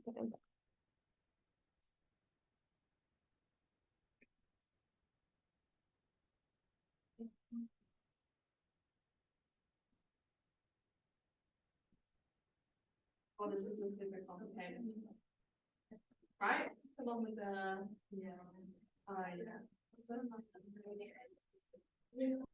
Oh, this is the different complicated. Right? This is the one with the, yeah. Yeah.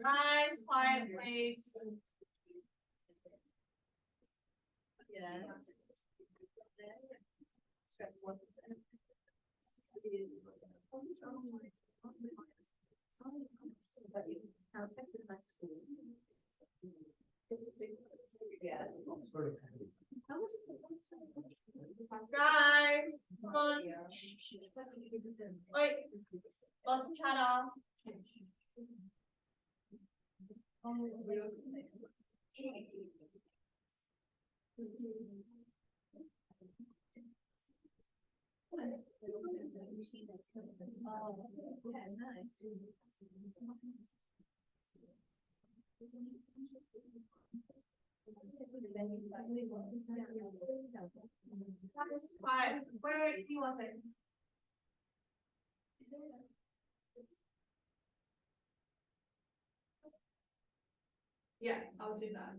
Guys, quiet, please. Guys, come on. Wait, lots of chatter. Guys, quiet. Wait, see one second. Yeah, I'll do that.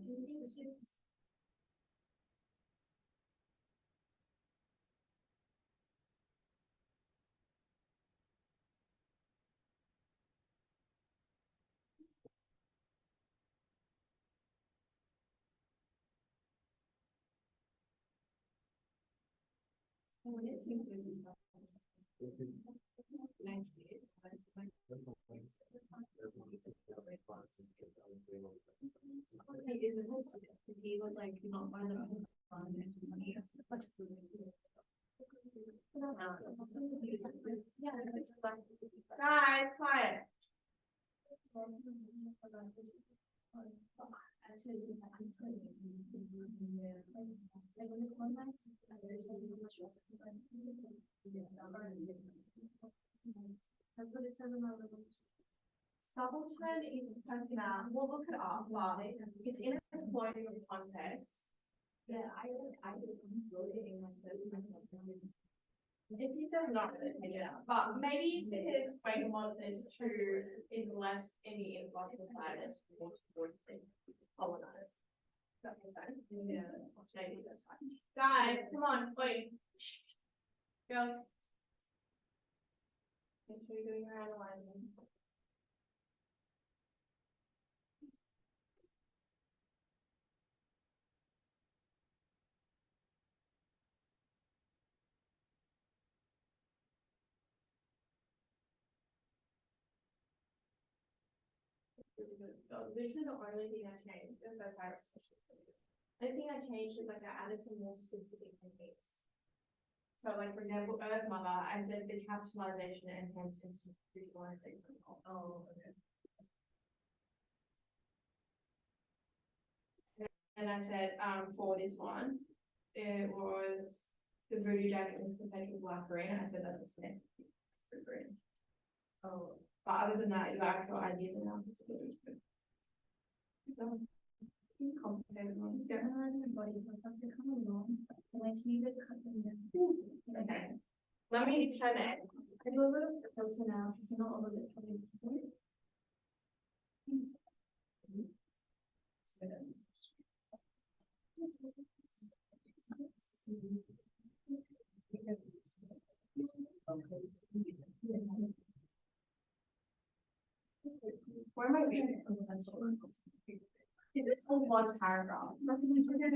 He was like, he's not fine about guys, quiet. That's what it says in my little. Subaltern is a person that, we'll look it up, but it's in a employment context. Yeah, I wrote it in my study. If he says not, yeah, but maybe it's because Wagamon is less in the ecological planet more towards the colonized. That makes sense. Yeah, maybe that's fine. Guys, come on, wait. Girls. Make sure you're doing your analyzing. Literally the only thing I changed is the pirate social. The thing I changed is like I added some more specific techniques. So like for example, Earth Mother, I said the capitalization and hence institutionalization. Oh, okay. And I said, for this one, it was the voodoo jacket was perpetual black green. I said that was the green. Oh, but other than that, your actual ideas and analysis were good. Complicated one. Generalizing the body parts are coming along, and I see the cut them down. Okay. Let me try that. I do a little close analysis and not a little bit of analysis. Where am I reading from the best one? Is this whole one paragraph? That's considered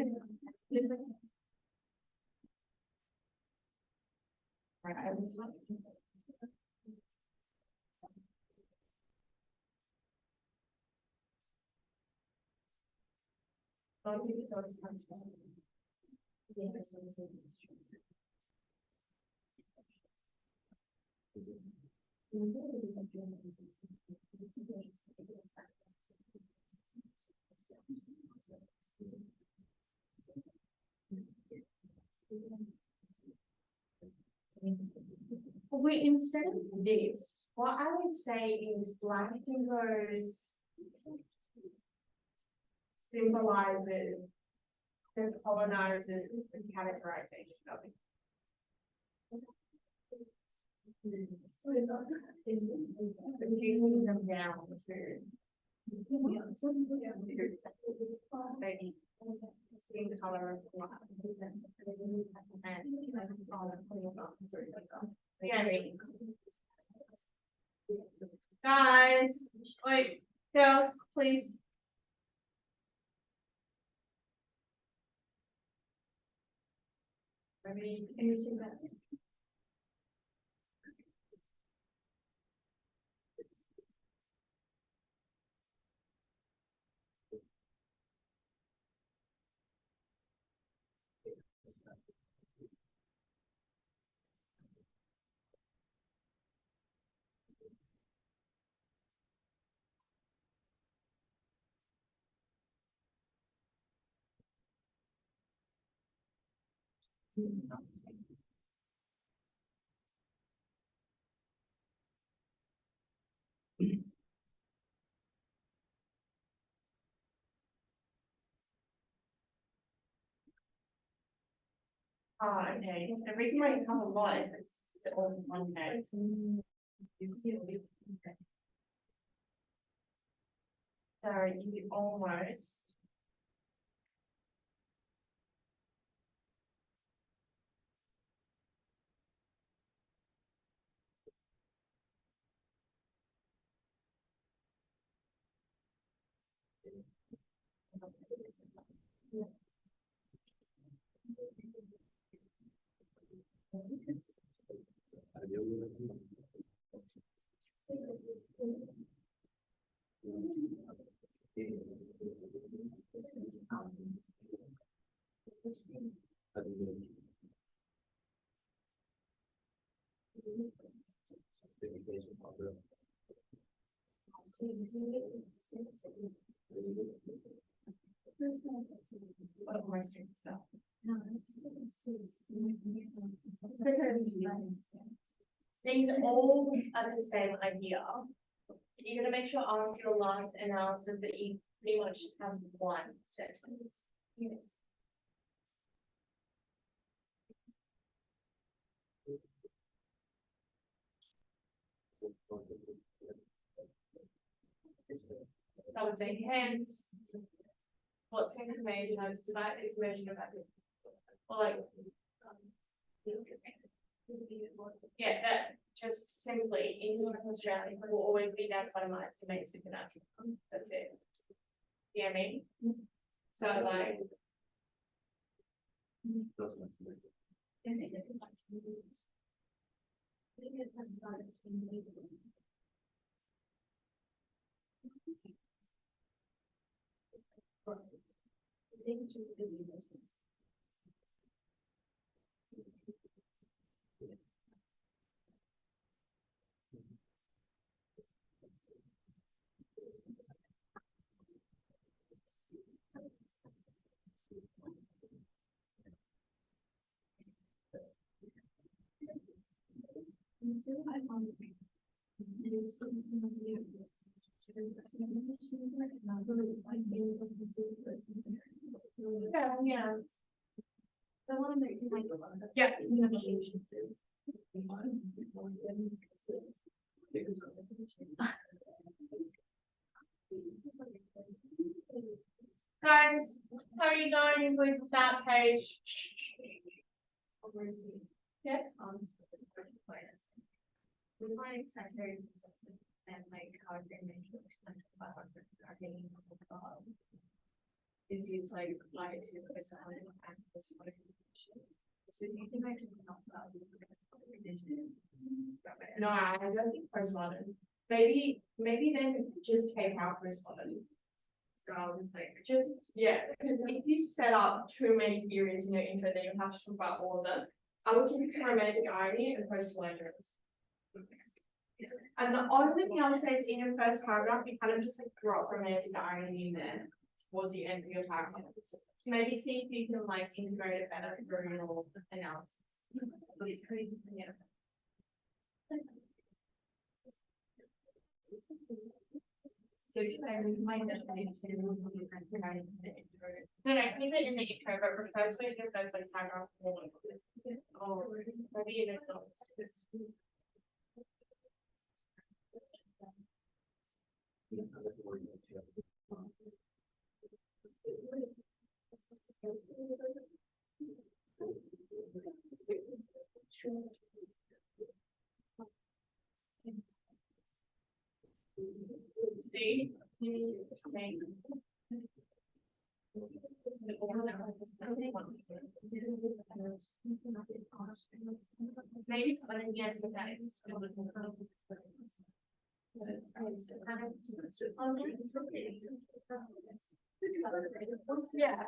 right, I was Wait, instead of this, what I would say is black dingoes symbolizes the colonizers and categorization of it. Reducing them down to maybe skin color of black. Guys, wait, girls, please. Maybe anything that. Okay, the reason why you have a lot is it's all in one day. So you almost. Because these all are the same idea. You're gonna make sure after your last analysis that you pretty much just have one sentence. Yes. So I would say hence, what's in conveys has despite the information about it. Or like, yeah, that just simply in Australia will always be that itemized to make supernatural. That's it. Yeah, I mean, so like. Yeah, yeah. Yeah. Guys, how are you going with that page? Yes. We find secondary and like how they mentioned is used like applied to personality and personality. So do you think I should talk about this condition? No, I don't think postmodern. Maybe then just take out postmodern. Just, yeah, because if you set up too many theories in your intro, then you have to talk about all of them. I will keep it to romantic irony and post-colonialism. And the honestly thing I would say is in your first paragraph, you kind of just like drop romantic irony in there towards the end of your paragraph. So maybe see if you can like integrate it better through your analysis. But it's crazy. Yeah. So should I remind that it's in the no, keep it in the intro, but refer to it in the first like paragraph. Oh, maybe it is. See? Maybe someone in the answer to that is yeah.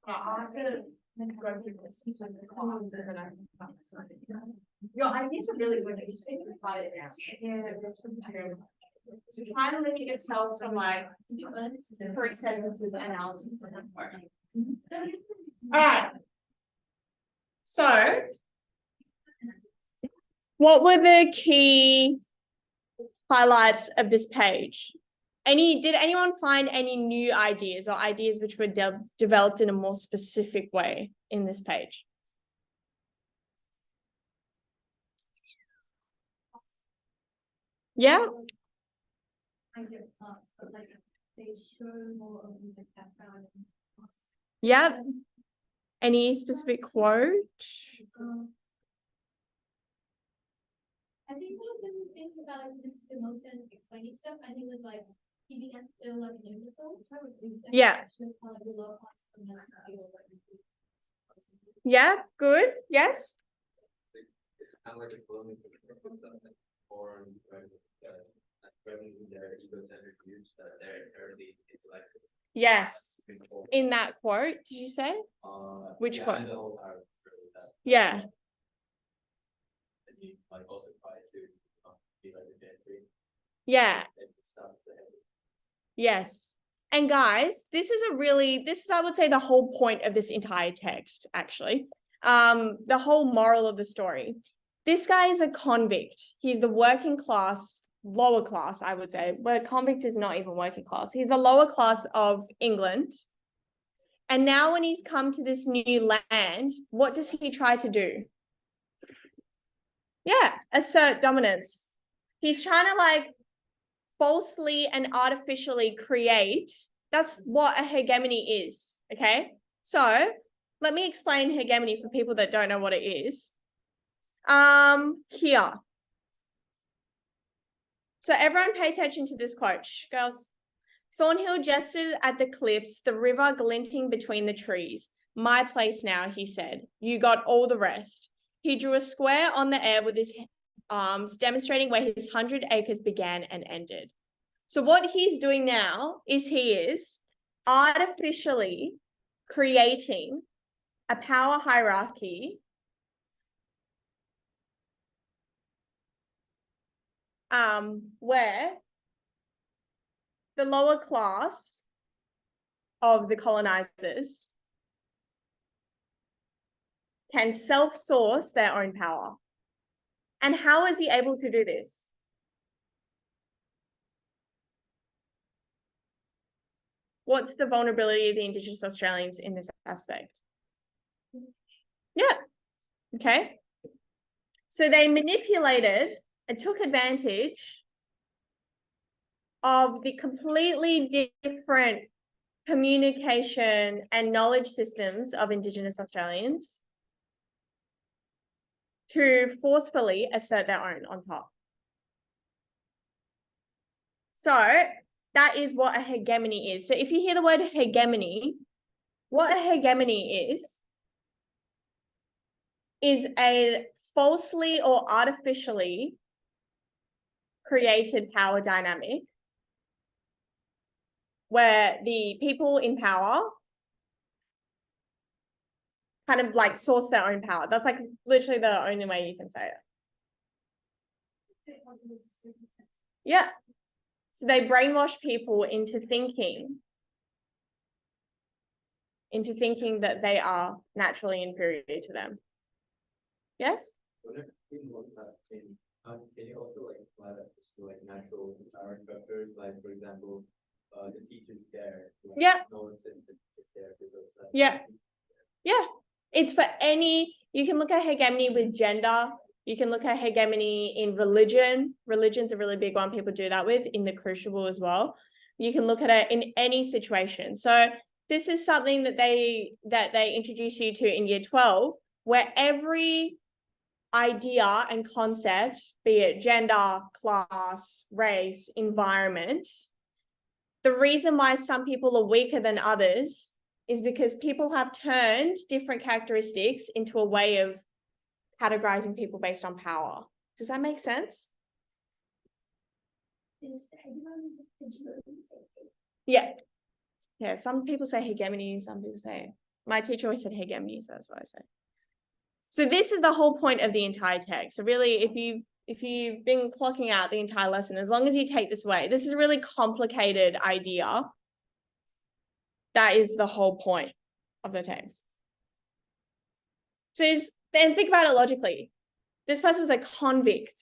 I'll have to go through this. Your ideas are really good. You just need to apply it now. So try to limit yourself to like 3 sentences analysis. All right. So, what were the key highlights of this page? Did anyone find any new ideas or ideas which were developed in a more specific way in this page? Yeah. Yeah. Any specific quote? I think one of them was thinking about like this emotion explaining stuff, and he was like, he began to feel like an imbecile. Yeah. Yeah, good. Yes. It's kind of like a colonial foreign spreading their egocentric views that they're early intellectual. Yes. In that quote, did you say? Which quote? Yeah. And you like also try to be like a gentry. Yeah. Yes. And guys, this is I would say the whole point of this entire text, actually. The whole moral of the story. This guy is a convict. He's the working class, lower class, I would say, but convict is not even working class. He's the lower class of England. And now when he's come to this new land, what does he try to do? Yeah, assert dominance. He's trying to like falsely and artificially create. That's what a hegemony is, okay? So let me explain hegemony for people that don't know what it is. Here. So everyone pay attention to this quote. Shh, girls. Thornhill gestured at the cliffs, the river glinting between the trees. My place now, he said. You got all the rest. He drew a square on the air with his arms, demonstrating where his 100 acres began and ended. So what he's doing now is he is artificially creating a power hierarchy where the lower class of the colonizers can self-source their own power. And how is he able to do this? What's the vulnerability of the Indigenous Australians in this aspect? Yeah, okay. So they manipulated and took advantage of the completely different communication and knowledge systems of Indigenous Australians to forcefully assert their own on top. So that is what a hegemony is. So if you hear the word hegemony, what a hegemony is a falsely or artificially created power dynamic where the people in power kind of like source their own power. That's like literally the only way you can say it. Yeah. So they brainwash people into thinking that they are naturally inferior to them. Yes? Whenever you look at things, can you also like apply that to like natural power structures, like for example, the teacher's chair? Like, Yeah. no one sits in the chair because Yeah. Yeah. It's for any, you can look at hegemony with gender. You can look at hegemony in religion. Religion's a really big one. People do that with in the crucible as well. You can look at it in any situation. So this is something that they introduce you to in year 12, where every idea and concept, be it gender, class, race, environment, the reason why some people are weaker than others is because people have turned different characteristics into a way of categorizing people based on power. Does that make sense? Yeah. Yeah, some people say hegemony, some people say, my teacher always said hegemony, so that's what I say. So this is the whole point of the entire text. So really, if you've been clocking out the entire lesson, as long as you take this away, this is a really complicated idea. That is the whole point of the text. So then think about it logically. This person was a convict,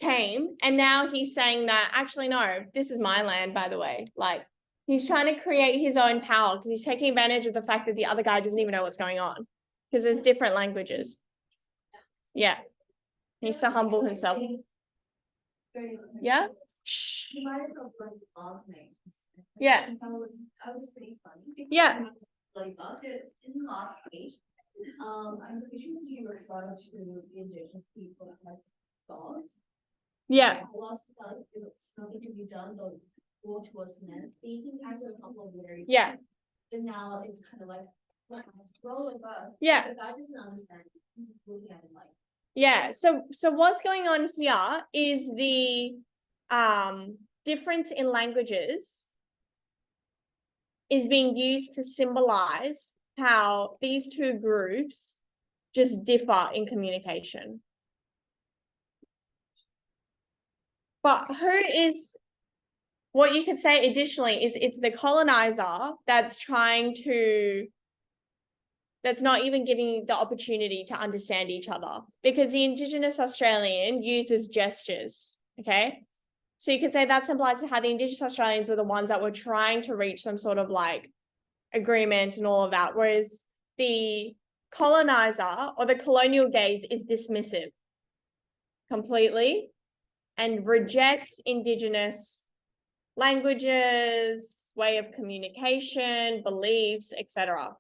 came, and now he's saying that, actually, no, this is my land, by the way. Like, he's trying to create his own power because he's taking advantage of the fact that the other guy doesn't even know what's going on because there's different languages. Yeah. He needs to humble himself. Yeah? Shh. Yeah. I was pretty funny. Yeah. Like in the last page, I'm pretty sure you refer to the indigenous people as dogs. Yeah. A lot of it's nothing to be done, but more towards men speaking as a couple of words. Yeah. And now it's kind of like, roll over. Yeah. The guy doesn't understand. He's looking at him like. Yeah. So what's going on here is the difference in languages is being used to symbolize how these two groups just differ in communication. But what you could say additionally is it's the colonizer that's not even giving the opportunity to understand each other, because the Indigenous Australian uses gestures, okay? So you could say that implies how the Indigenous Australians were the ones that were trying to reach some sort of like agreement and all of that, whereas the colonizer or the colonial gaze is dismissive completely and rejects Indigenous languages, way of communication, beliefs, etc.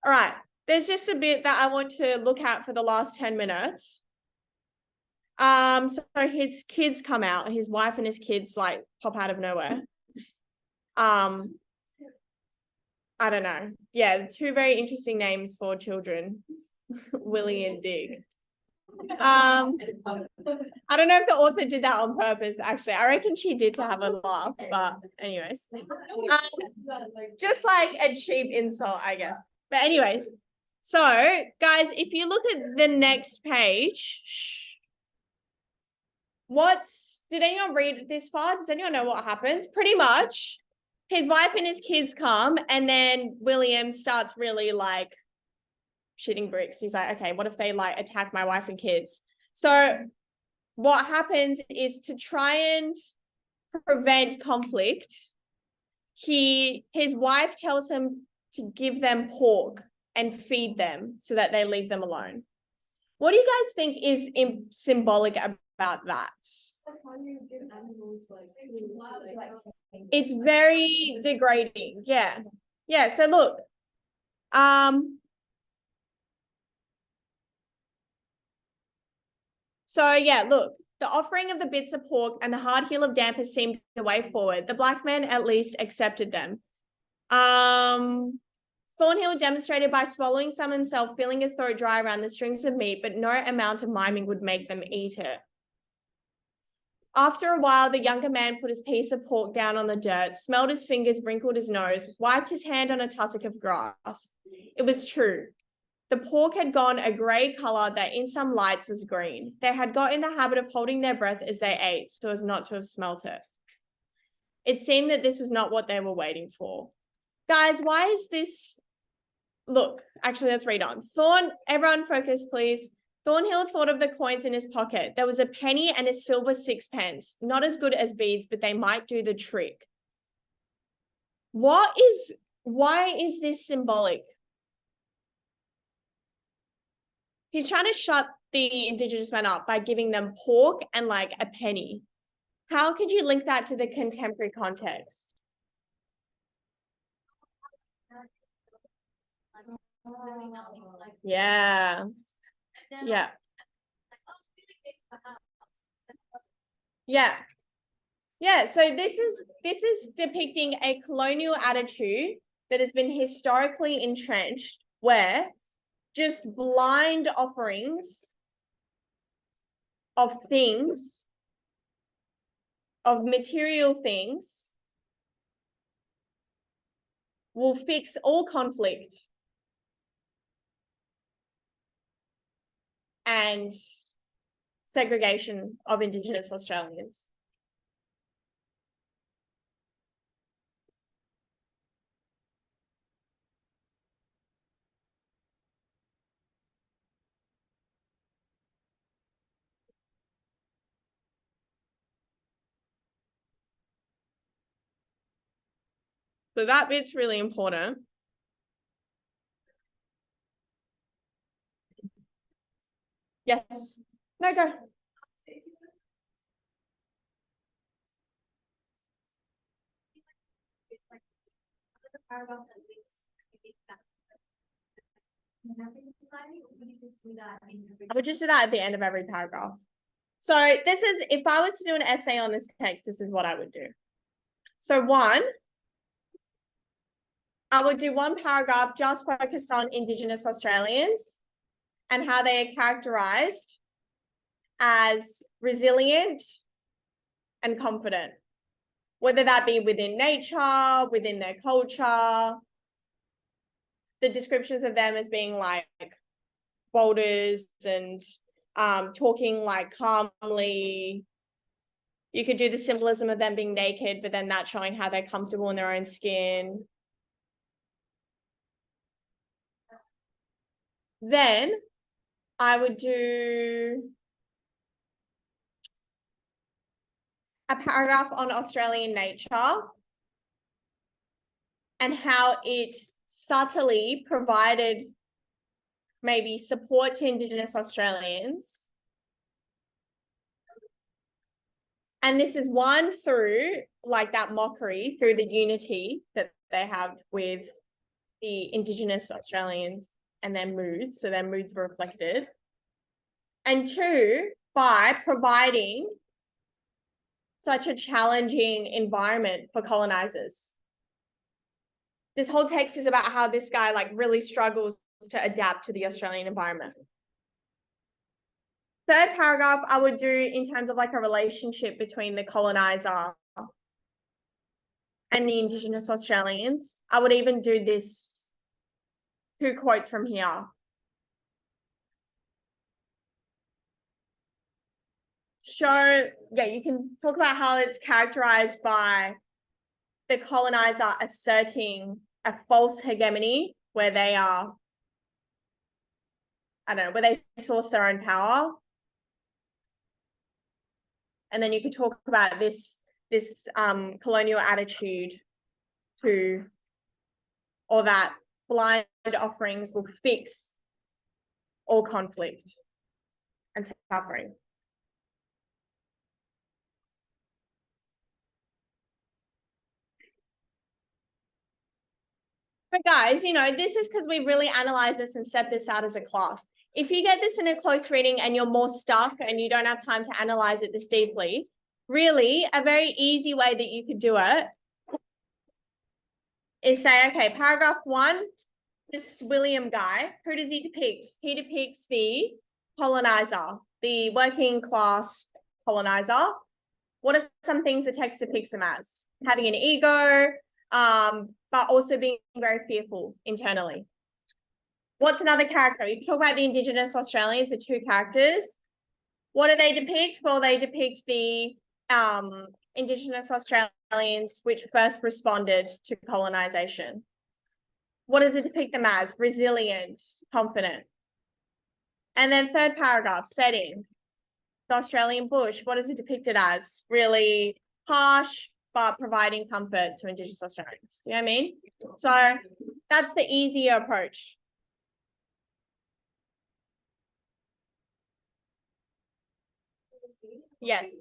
All right, there's just a bit that I want to look at for the last 10 minutes. So his kids come out, his wife and his kids like pop out of nowhere. I don't know. Yeah, two very interesting names for children, Willie and Dig. I don't know if the author did that on purpose, actually. I reckon she did to have a laugh, but anyways. Just like a cheap insult, I guess. But anyways, so guys, if you look at the next page, did anyone read this far? Does anyone know what happens? Pretty much, his wife and his kids come, and then William starts really like shitting bricks. He's like, okay, what if they like attack my wife and kids? So what happens is, to try and prevent conflict, his wife tells him to give them pork and feed them so that they leave them alone. What do you guys think is symbolic about that? It's very degrading. Yeah. Yeah. So look, so yeah, look, the offering of the bits of pork and the hard heel of dampers seemed the way forward. The black man at least accepted them. Thornhill demonstrated by swallowing some himself, feeling his throat dry around the strings of meat, but no amount of miming would make them eat it. After a while, the younger man put his piece of pork down on the dirt, smelled his fingers, wrinkled his nose, wiped his hand on a tussock of grass. It was true. The pork had gone a grey colour that in some lights was green. They had got in the habit of holding their breath as they ate, so as not to have smelt it. It seemed that this was not what they were waiting for. Guys, why is this? Look, actually, let's read on. Everyone focus, please. Thornhill thought of the coins in his pocket. There was a penny and a silver sixpence. Not as good as beads, but they might do the trick. Why is this symbolic? He's trying to shut the Indigenous men up by giving them pork and like a penny. How could you link that to the contemporary context? Yeah. Yeah. Yeah. Yeah. So this is depicting a colonial attitude that has been historically entrenched, where just blind offerings of things, of material things, will fix all conflict and segregation of Indigenous Australians. So that bit's really important. Yes. No, go. I would just do that at the end of every paragraph. So this is, if I were to do an essay on this text, this is what I would do. So one, I would do one paragraph just focused on Indigenous Australians and how they are characterized as resilient and confident, whether that be within nature, within their culture, the descriptions of them as being like boulders and talking like calmly. You could do the symbolism of them being naked, but then that showing how they're comfortable in their own skin. Then I would do a paragraph on Australian nature and how it subtly provided maybe support to Indigenous Australians. And this is one through like that mockery, through the unity that they have with the Indigenous Australians and their moods. So their moods were reflected. And two, by providing such a challenging environment for colonizers. This whole text is about how this guy like really struggles to adapt to the Australian environment. Third paragraph, I would do in terms of like a relationship between the colonizer and the Indigenous Australians. I would even do this, 2 quotes from here. You can talk about how it's characterized by the colonizer asserting a false hegemony where they are, I don't know, where they source their own power. And then you could talk about this colonial attitude to, or that blind offerings will fix all conflict and suffering. But guys, you know, this is because we really analyze this and step this out as a class. If you get this in a close reading and you're more stuck and you don't have time to analyze it this deeply, really a very easy way that you could do it is say, okay, paragraph 1, this William guy, who does he depict? He depicts the colonizer, the working class colonizer. What are some things the text depicts them as? Having an ego, but also being very fearful internally. What's another character? You talk about the Indigenous Australians, the two characters. What do they depict? Well, they depict the Indigenous Australians which first responded to colonization. What does it depict them as? Resilient, confident. And then third paragraph, setting. The Australian bush, what is it depicted as? Really harsh, but providing comfort to Indigenous Australians. Do you know what I mean? So that's the easier approach. Yes.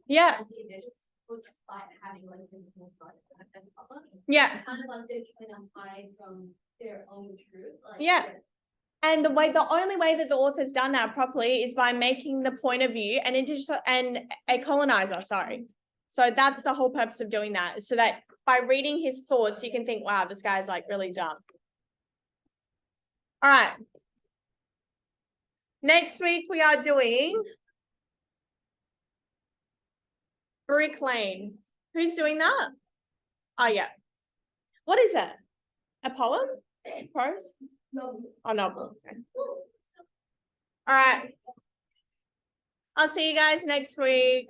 Yeah. Yeah. Kind of like they're trying to hide from their own truth. Like, yeah. And the only way that the author's done that properly is by making the point of view and a colonizer, sorry. So that's the whole purpose of doing that, so that by reading his thoughts, you can think, wow, this guy's like really dumb. All right. Next week, we are doing Brick Lane. Who's doing that? Oh, yeah. What is it? A poem? Prose? No. Oh, novel. Okay. All right. I'll see you guys next week.